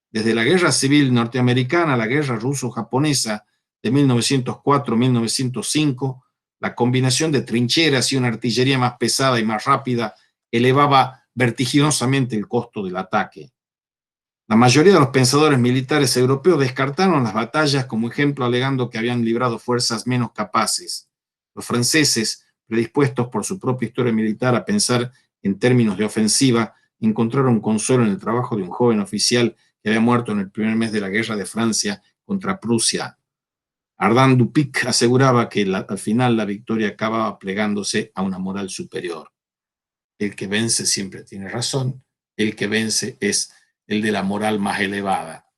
Desde la Guerra Civil Norteamericana a la Guerra Ruso-Japonesa de 1904-1905, la combinación de trincheras y una artillería más pesada y más rápida elevaba vertiginosamente el costo del ataque. La mayoría de los pensadores militares europeos descartaron las batallas como ejemplo, alegando que habían librado fuerzas menos capaces. Los franceses, predispuestos por su propia historia militar a pensar en términos de ofensiva, encontraron consuelo en el trabajo de un joven oficial que había muerto en el primer mes de la guerra de Francia contra Prusia. Ardan Dupic aseguraba que al final la victoria acababa plegándose a una moral superior. El que vence siempre tiene razón, el que vence es el de la moral más elevada.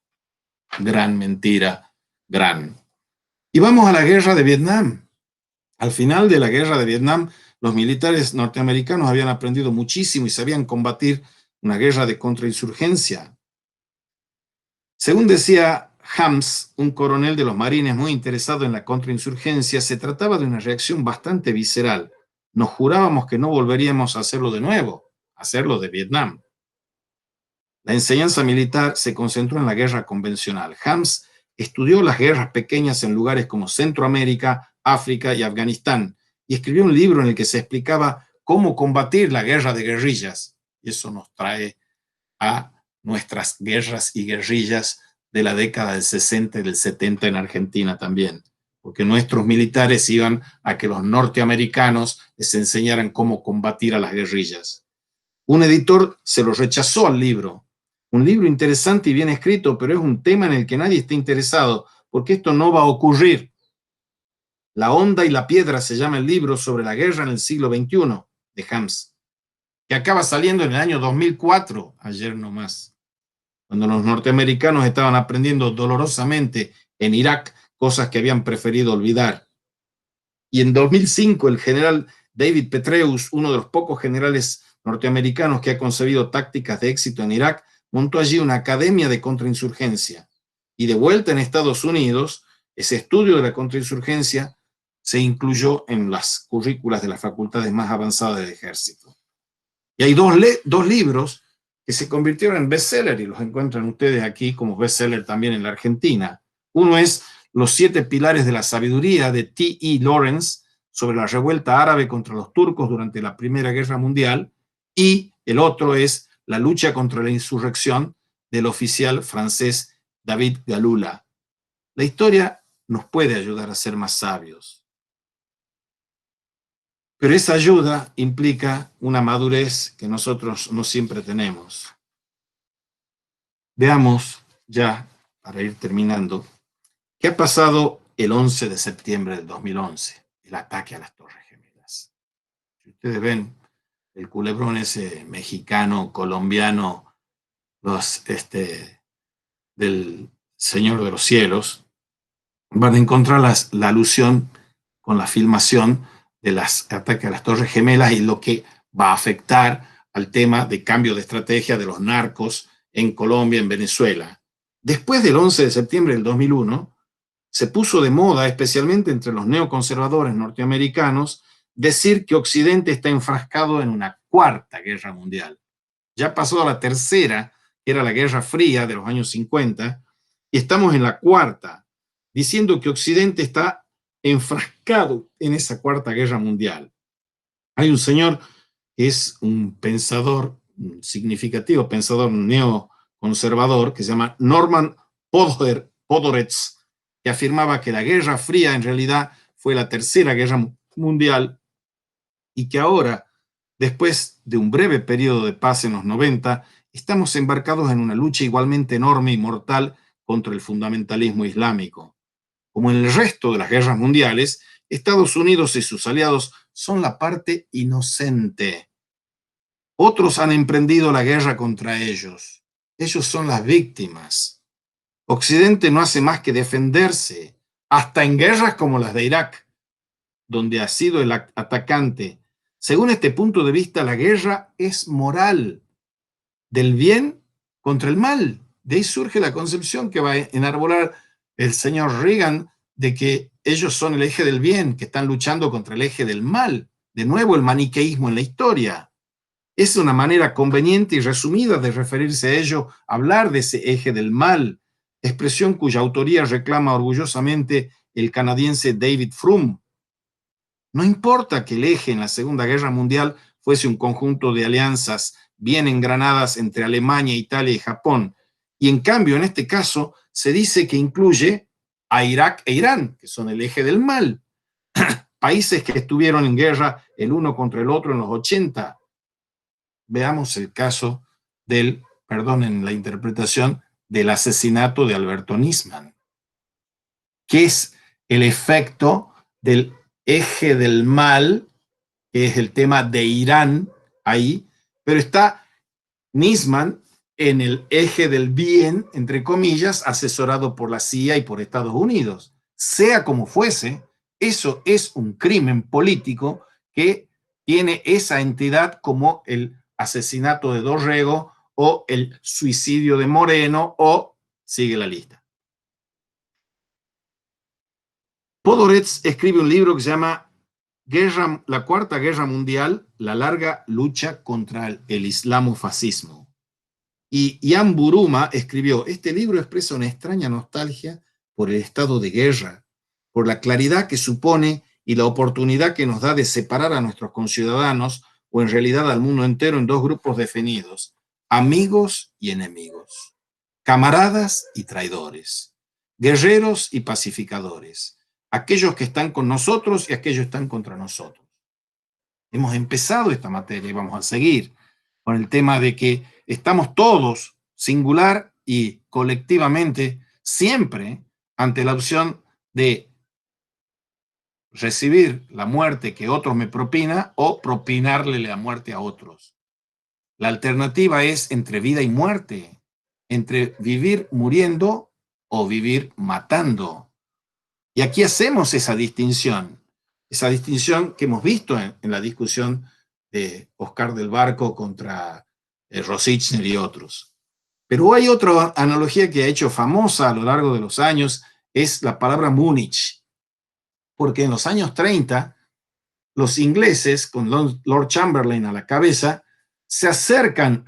Gran mentira, gran. Y vamos a la guerra de Vietnam. Al final de la guerra de Vietnam, los militares norteamericanos habían aprendido muchísimo y sabían combatir una guerra de contrainsurgencia. Según decía Hams, un coronel de los marines muy interesado en la contrainsurgencia, se trataba de una reacción bastante visceral. Nos jurábamos que no volveríamos a hacerlo de nuevo, hacerlo de Vietnam. La enseñanza militar se concentró en la guerra convencional. Hams estudió las guerras pequeñas en lugares como Centroamérica, África y Afganistán y escribió un libro en el que se explicaba cómo combatir la guerra de guerrillas. Y eso nos trae a nuestras guerras y guerrillas de la década del 60 y del 70 en Argentina también, porque nuestros militares iban a que los norteamericanos les enseñaran cómo combatir a las guerrillas. Un editor se lo rechazó al libro. Un libro interesante y bien escrito, pero es un tema en el que nadie está interesado, porque esto no va a ocurrir. La onda y la piedra se llama el libro sobre la guerra en el siglo XXI, de Hams, que acaba saliendo en el año 2004, ayer nomás, cuando los norteamericanos estaban aprendiendo dolorosamente en Irak cosas que habían preferido olvidar. Y en 2005 el general David Petraeus, uno de los pocos generales norteamericanos que ha concebido tácticas de éxito en Irak, montó allí una academia de contrainsurgencia. Y de vuelta en Estados Unidos, ese estudio de la contrainsurgencia se incluyó en las currículas de las facultades más avanzadas del ejército. Y hay dos libros que se convirtieron en bestseller y los encuentran ustedes aquí como bestseller también en la Argentina. Uno es Los 7 pilares de la sabiduría de T.E. Lawrence sobre la revuelta árabe contra los turcos durante la Primera Guerra Mundial, y el otro es La lucha contra la insurrección del oficial francés David Galula. La historia nos puede ayudar a ser más sabios, pero esa ayuda implica una madurez que nosotros no siempre tenemos. Veamos ya, para ir terminando, ¿qué ha pasado el 11 de septiembre del 2011? El ataque a las Torres Gemelas. Si ustedes ven el culebrón ese mexicano, colombiano, del Señor de los Cielos, van a encontrar la alusión con la filmación de los ataques a las Torres Gemelas y lo que va a afectar al tema de cambio de estrategia de los narcos en Colombia, en Venezuela. Después del 11 de septiembre del 2001, se puso de moda, especialmente entre los neoconservadores norteamericanos, decir que Occidente está enfrascado en una cuarta guerra mundial. Ya pasó a la tercera, que era la Guerra Fría de los años 50, y estamos en la cuarta, diciendo que Occidente está enfrascado en esa cuarta guerra mundial. Hay un señor que es un pensador, un significativo pensador neoconservador, que se llama Norman Podhoretz, que afirmaba que la Guerra Fría en realidad fue la tercera guerra mundial y que ahora, después de un breve periodo de paz en los 90, estamos embarcados en una lucha igualmente enorme y mortal contra el fundamentalismo islámico. Como en el resto de las guerras mundiales, Estados Unidos y sus aliados son la parte inocente. Otros han emprendido la guerra contra ellos. Ellos son las víctimas. Occidente no hace más que defenderse, hasta en guerras como las de Irak, donde ha sido el atacante. Según este punto de vista, la guerra es moral, del bien contra el mal. De ahí surge la concepción que va a enarbolar el señor Reagan de que ellos son el eje del bien, que están luchando contra el eje del mal. De nuevo, el maniqueísmo en la historia. Es una manera conveniente y resumida de referirse a ello, hablar de ese eje del mal, expresión cuya autoría reclama orgullosamente el canadiense David Frum. No importa que el eje en la Segunda Guerra Mundial fuese un conjunto de alianzas bien engranadas entre Alemania, Italia y Japón. Y en cambio, en este caso, se dice que incluye a Irak e Irán, que son el eje del mal, países que estuvieron en guerra el uno contra el otro en los 80. Veamos el caso del, perdonen la interpretación, del asesinato de Alberto Nisman, que es el efecto del eje del mal, que es el tema de Irán ahí, pero está Nisman en el eje del bien, entre comillas, asesorado por la CIA y por Estados Unidos. Sea como fuese, eso es un crimen político que tiene esa entidad como el asesinato de Dorrego o el suicidio de Moreno o sigue la lista. Podhoretz escribe un libro que se llama La Cuarta Guerra Mundial, la larga lucha contra el islamofascismo. Y Jan Buruma escribió, este libro expresa una extraña nostalgia por el estado de guerra, por la claridad que supone y la oportunidad que nos da de separar a nuestros conciudadanos o en realidad al mundo entero en dos grupos definidos, amigos y enemigos, camaradas y traidores, guerreros y pacificadores, aquellos que están con nosotros y aquellos que están contra nosotros. Hemos empezado esta materia y vamos a seguir con el tema de que estamos todos, singular y colectivamente, siempre ante la opción de recibir la muerte que otros me propina o propinarle la muerte a otros. La alternativa es entre vida y muerte, entre vivir muriendo o vivir matando. Y aquí hacemos esa distinción que hemos visto en la discusión de Oscar del Barco contra Rosichner y otros. Pero hay otra analogía que ha hecho famosa a lo largo de los años, es la palabra Múnich, porque en los años 30, los ingleses, con Lord Chamberlain a la cabeza, se acercan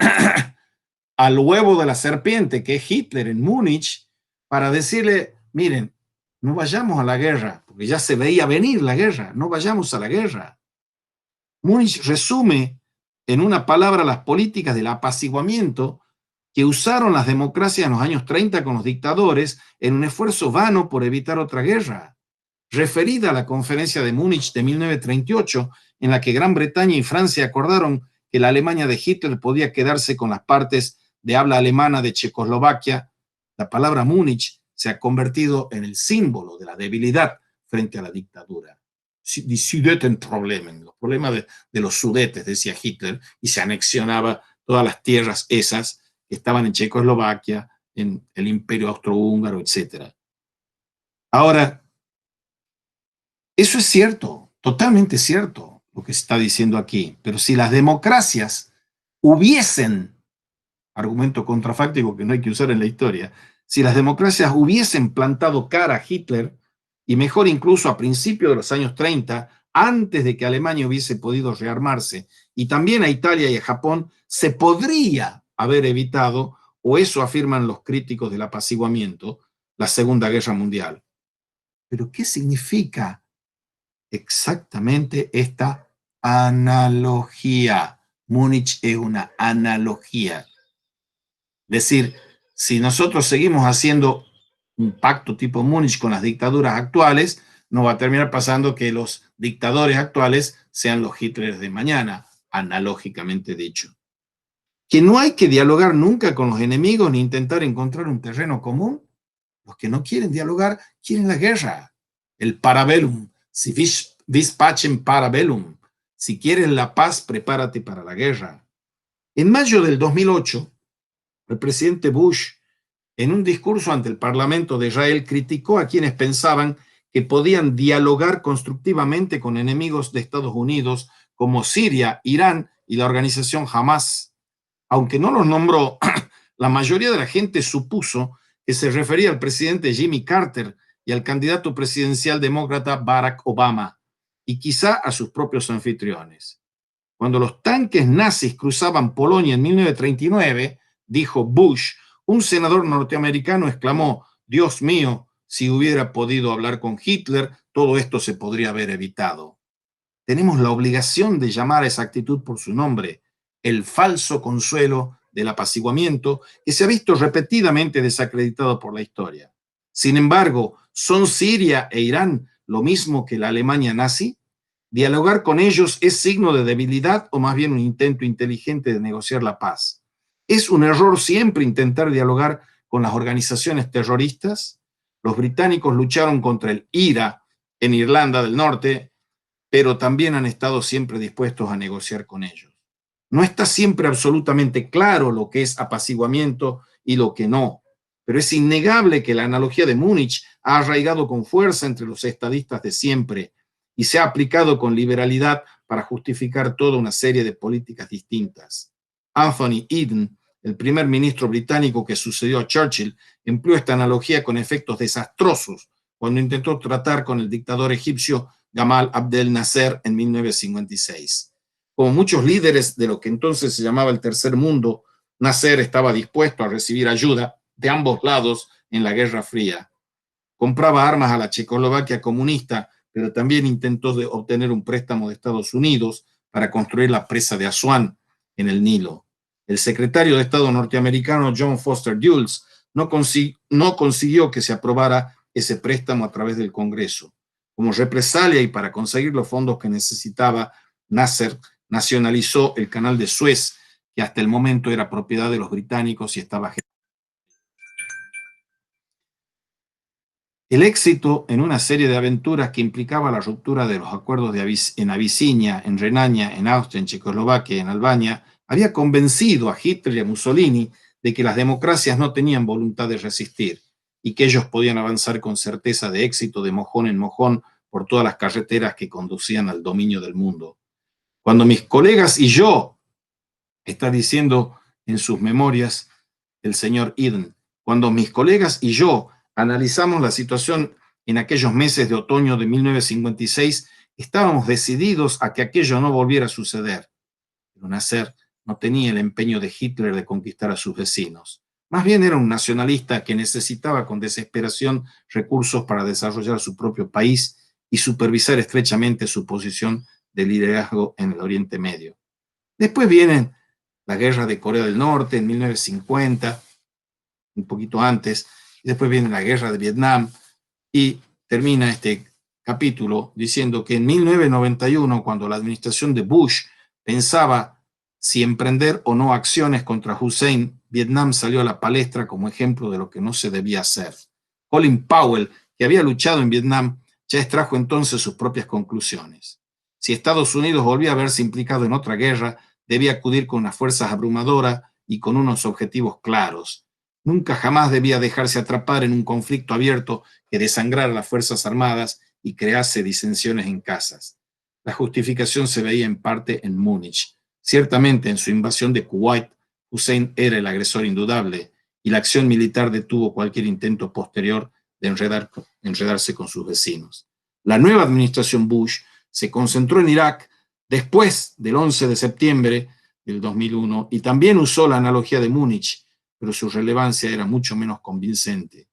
al huevo de la serpiente, que es Hitler en Múnich, para decirle, miren, no vayamos a la guerra, porque ya se veía venir la guerra, no vayamos a la guerra. Múnich resume en una palabra las políticas del apaciguamiento que usaron las democracias en los años 30 con los dictadores en un esfuerzo vano por evitar otra guerra. Referida a la conferencia de Múnich de 1938, en la que Gran Bretaña y Francia acordaron que la Alemania de Hitler podía quedarse con las partes de habla alemana de Checoslovaquia, la palabra Múnich se ha convertido en el símbolo de la debilidad frente a la dictadura. Die Sudetenprobleme, los problemas de los Sudetes, decía Hitler, y se anexionaba todas las tierras esas que estaban en Checoslovaquia, en el Imperio Austrohúngaro, etc. Ahora, eso es cierto, totalmente cierto lo que se está diciendo aquí, pero si las democracias hubiesen, argumento contrafáctico que no hay que usar en la historia, si las democracias hubiesen plantado cara a Hitler, y mejor incluso a principios de los años 30, antes de que Alemania hubiese podido rearmarse, y también a Italia y a Japón, se podría haber evitado, o eso afirman los críticos del apaciguamiento, la Segunda Guerra Mundial. Pero ¿qué significa exactamente esta analogía? Múnich es una analogía. Es decir, si nosotros seguimos haciendo un pacto tipo Múnich con las dictaduras actuales, no va a terminar pasando que los dictadores actuales sean los Hitlers de mañana, analógicamente dicho. Que no hay que dialogar nunca con los enemigos ni intentar encontrar un terreno común. Los que no quieren dialogar quieren la guerra, el parabellum, si vis pacem parabellum. Si quieres la paz, prepárate para la guerra. En mayo del 2008, el presidente Bush, en un discurso ante el Parlamento de Israel, criticó a quienes pensaban que podían dialogar constructivamente con enemigos de Estados Unidos como Siria, Irán y la organización Hamas. Aunque no los nombró, la mayoría de la gente supuso que se refería al presidente Jimmy Carter y al candidato presidencial demócrata Barack Obama, y quizá a sus propios anfitriones. Cuando los tanques nazis cruzaban Polonia en 1939, dijo Bush, un senador norteamericano exclamó, Dios mío, si hubiera podido hablar con Hitler, todo esto se podría haber evitado. Tenemos la obligación de llamar a esa actitud por su nombre, el falso consuelo del apaciguamiento que se ha visto repetidamente desacreditado por la historia. Sin embargo, ¿son Siria e Irán lo mismo que la Alemania nazi? ¿Dialogar con ellos es signo de debilidad o más bien un intento inteligente de negociar la paz? ¿Es un error siempre intentar dialogar con las organizaciones terroristas? Los británicos lucharon contra el IRA en Irlanda del Norte, pero también han estado siempre dispuestos a negociar con ellos. No está siempre absolutamente claro lo que es apaciguamiento y lo que no, pero es innegable que la analogía de Múnich ha arraigado con fuerza entre los estadistas de siempre y se ha aplicado con liberalidad para justificar toda una serie de políticas distintas. Anthony Eden, el primer ministro británico que sucedió a Churchill, empleó esta analogía con efectos desastrosos cuando intentó tratar con el dictador egipcio Gamal Abdel Nasser en 1956. Como muchos líderes de lo que entonces se llamaba el Tercer Mundo, Nasser estaba dispuesto a recibir ayuda de ambos lados en la Guerra Fría. Compraba armas a la Checoslovaquia comunista, pero también intentó obtener un préstamo de Estados Unidos para construir la presa de Asuán en el Nilo. El secretario de Estado norteamericano John Foster Dulles no consiguió que se aprobara ese préstamo a través del Congreso. Como represalia y para conseguir los fondos que necesitaba, Nasser nacionalizó el canal de Suez, que hasta el momento era propiedad de los británicos y estaba. El éxito en una serie de aventuras que implicaba la ruptura de los acuerdos en Abisinia, en Renania, en Austria, en Checoslovaquia y en Albania, había convencido a Hitler y a Mussolini de que las democracias no tenían voluntad de resistir y que ellos podían avanzar con certeza de éxito de mojón en mojón por todas las carreteras que conducían al dominio del mundo. Cuando mis colegas y yo, está diciendo en sus memorias el señor Eden, cuando mis colegas y yo analizamos la situación en aquellos meses de otoño de 1956, estábamos decididos a que aquello no volviera a suceder. Pero Nasser no tenía el empeño de Hitler de conquistar a sus vecinos. Más bien era un nacionalista que necesitaba con desesperación recursos para desarrollar su propio país y supervisar estrechamente su posición de liderazgo en el Oriente Medio. Después viene la guerra de Corea del Norte en 1950, un poquito antes, y después viene la guerra de Vietnam, y termina este capítulo diciendo que en 1991, cuando la administración de Bush pensaba si emprender o no acciones contra Hussein, Vietnam salió a la palestra como ejemplo de lo que no se debía hacer. Colin Powell, que había luchado en Vietnam, ya extrajo entonces sus propias conclusiones. Si Estados Unidos volvía a verse implicado en otra guerra, debía acudir con unas fuerzas abrumadoras y con unos objetivos claros. Nunca jamás debía dejarse atrapar en un conflicto abierto que desangrara las Fuerzas Armadas y crease disensiones en casas. La justificación se veía en parte en Múnich. Ciertamente, en su invasión de Kuwait, Hussein era el agresor indudable y la acción militar detuvo cualquier intento posterior de enredarse con sus vecinos. La nueva administración Bush se concentró en Irak después del 11 de septiembre del 2001 y también usó la analogía de Múnich, pero su relevancia era mucho menos convincente.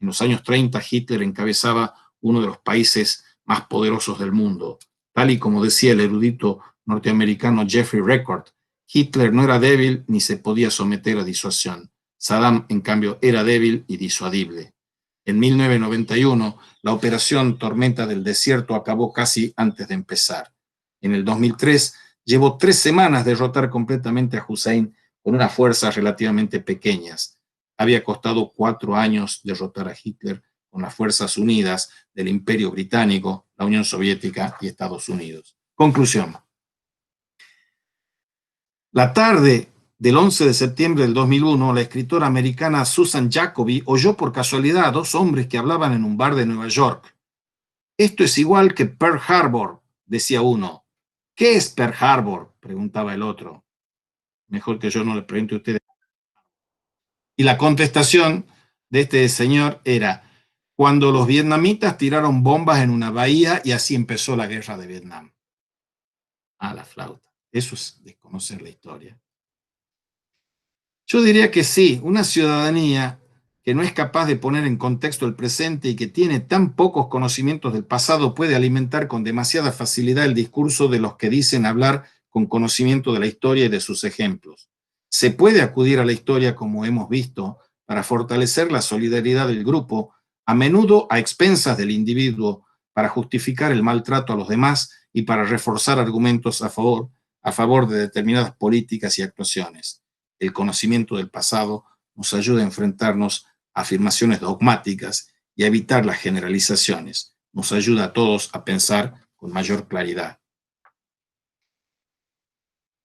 En los años 30, Hitler encabezaba uno de los países más poderosos del mundo. Tal y como decía el erudito norteamericano Jeffrey Record, Hitler no era débil ni se podía someter a disuasión. Saddam, en cambio, era débil y disuadible. En 1991, la operación Tormenta del Desierto acabó casi antes de empezar. En el 2003, llevó 3 semanas derrotar completamente a Hussein con unas fuerzas relativamente pequeñas. Había costado 4 años derrotar a Hitler con las Fuerzas Unidas del Imperio Británico, la Unión Soviética y Estados Unidos. Conclusión. La tarde del 11 de septiembre del 2001, la escritora americana Susan Jacoby oyó por casualidad a 2 hombres que hablaban en un bar de Nueva York. Esto es igual que Pearl Harbor, decía uno. ¿Qué es Pearl Harbor?, preguntaba el otro. Mejor que yo no le pregunte a ustedes. Y la contestación de este señor era: cuando los vietnamitas tiraron bombas en una bahía y así empezó la guerra de Vietnam. Ah, la flauta. Eso es desconocer la historia. Yo diría que sí, una ciudadanía que no es capaz de poner en contexto el presente y que tiene tan pocos conocimientos del pasado puede alimentar con demasiada facilidad el discurso de los que dicen hablar con conocimiento de la historia y de sus ejemplos. Se puede acudir a la historia, como hemos visto, para fortalecer la solidaridad del grupo, a menudo a expensas del individuo, para justificar el maltrato a los demás y para reforzar argumentos a favor de determinadas políticas y actuaciones. El conocimiento del pasado nos ayuda a enfrentarnos a afirmaciones dogmáticas y a evitar las generalizaciones. Nos ayuda a todos a pensar con mayor claridad.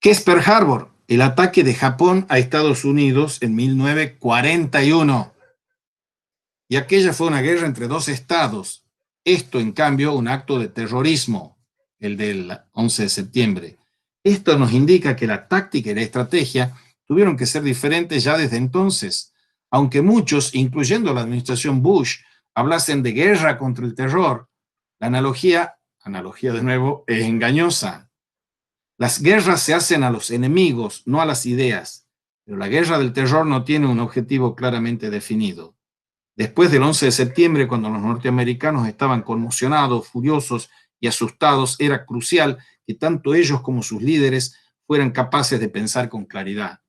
¿Qué es Pearl Harbor? El ataque de Japón a Estados Unidos en 1941. Y aquella fue una guerra entre dos estados. Esto, en cambio, un acto de terrorismo, el del 11 de septiembre. Esto nos indica que la táctica y la estrategia tuvieron que ser diferentes ya desde entonces, aunque muchos, incluyendo la administración Bush, hablasen de guerra contra el terror. La analogía de nuevo, es engañosa. Las guerras se hacen a los enemigos, no a las ideas, pero la guerra del terror no tiene un objetivo claramente definido. Después del 11 de septiembre, cuando los norteamericanos estaban conmocionados, furiosos y asustados, era crucial que tanto ellos como sus líderes fueran capaces de pensar con claridad.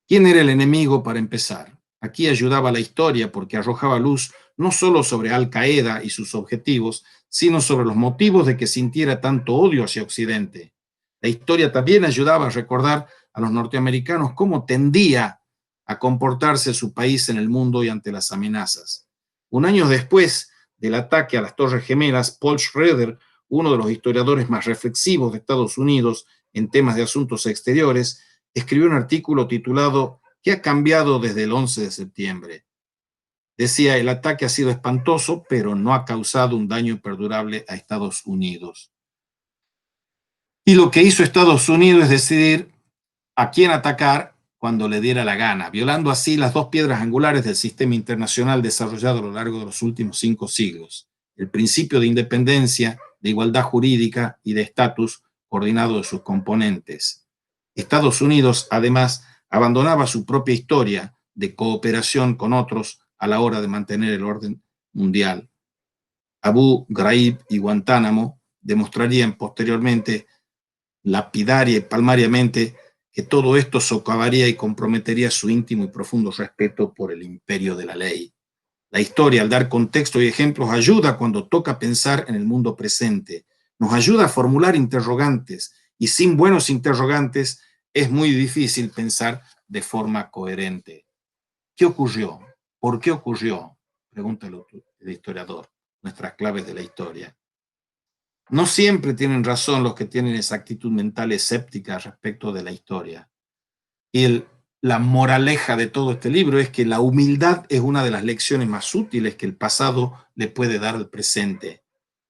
¿Quién era el enemigo para empezar? Aquí ayudaba la historia porque arrojaba luz no solo sobre Al Qaeda y sus objetivos, sino sobre los motivos de que sintiera tanto odio hacia Occidente. La historia también ayudaba a recordar a los norteamericanos cómo tendía a comportarse su país en el mundo y ante las amenazas. Un año después del ataque a las Torres Gemelas, Paul Schroeder, uno de los historiadores más reflexivos de Estados Unidos en temas de asuntos exteriores, escribió un artículo titulado ¿Qué ha cambiado desde el 11 de septiembre? Decía, el ataque ha sido espantoso, pero no ha causado un daño perdurable a Estados Unidos. Y lo que hizo Estados Unidos es decidir a quién atacar cuando le diera la gana, violando así las dos piedras angulares del sistema internacional desarrollado a lo largo de los últimos 5 siglos, el principio de independencia, de igualdad jurídica y de estatus coordinado de sus componentes. Estados Unidos, además, abandonaba su propia historia de cooperación con otros a la hora de mantener el orden mundial. Abu Ghraib y Guantánamo demostrarían posteriormente lapidaria y palmariamente que todo esto socavaría y comprometería su íntimo y profundo respeto por el imperio de la ley. La historia, al dar contexto y ejemplos, ayuda cuando toca pensar en el mundo presente. Nos ayuda a formular interrogantes y sin buenos interrogantes es muy difícil pensar de forma coherente. ¿Qué ocurrió? ¿Por qué ocurrió? Pregunta el historiador, nuestras claves de la historia. No siempre tienen razón los que tienen esa actitud mental escéptica respecto de la historia. Y la moraleja de todo este libro es que la humildad es una de las lecciones más útiles que el pasado le puede dar al presente.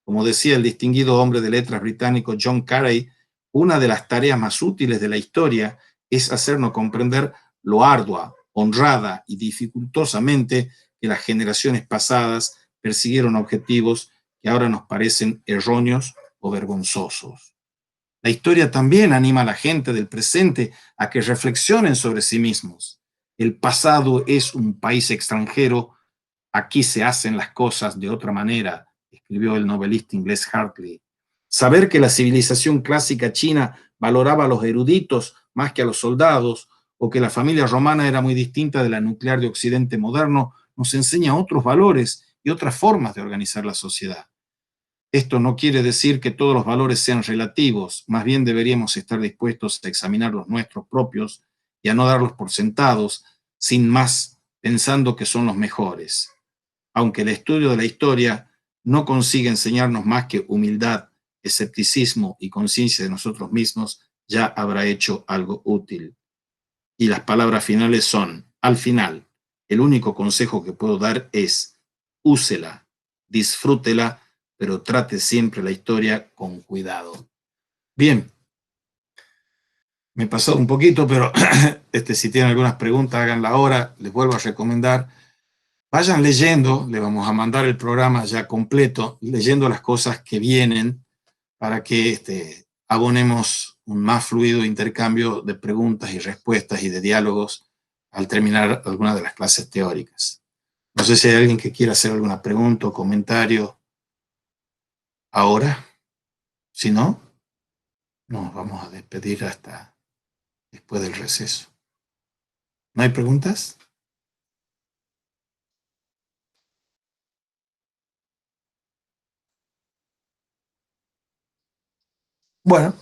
Como decía el distinguido hombre de letras británico John Carey, una de las tareas más útiles de la historia es hacernos comprender lo ardua, honrada y dificultosamente que las generaciones pasadas persiguieron objetivos que ahora nos parecen erróneos o vergonzosos. La historia también anima a la gente del presente a que reflexionen sobre sí mismos. El pasado es un país extranjero, aquí se hacen las cosas de otra manera, escribió el novelista inglés Hartley. Saber que la civilización clásica china valoraba a los eruditos más que a los soldados, o que la familia romana era muy distinta de la nuclear de Occidente moderno, nos enseña otros valores y otras formas de organizar la sociedad. Esto no quiere decir que todos los valores sean relativos, más bien deberíamos estar dispuestos a examinar los nuestros propios y a no darlos por sentados, sin más, pensando que son los mejores. Aunque el estudio de la historia no consigue enseñarnos más que humildad, escepticismo y conciencia de nosotros mismos, ya habrá hecho algo útil. Y las palabras finales son, al final, el único consejo que puedo dar es, úsela, disfrútela, pero trate siempre la historia con cuidado. Bien, me he pasado un poquito, pero si tienen algunas preguntas, háganla ahora. Les vuelvo a recomendar, vayan leyendo, le vamos a mandar el programa ya completo, leyendo las cosas que vienen para que abonemos un más fluido intercambio de preguntas y respuestas y de diálogos al terminar alguna de las clases teóricas. No sé si hay alguien que quiera hacer alguna pregunta o comentario ahora. Si no, nos vamos a despedir hasta después del receso. ¿No hay preguntas? Bueno,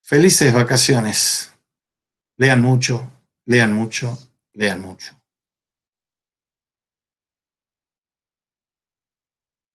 felices vacaciones. Lean mucho, lean mucho, lean mucho.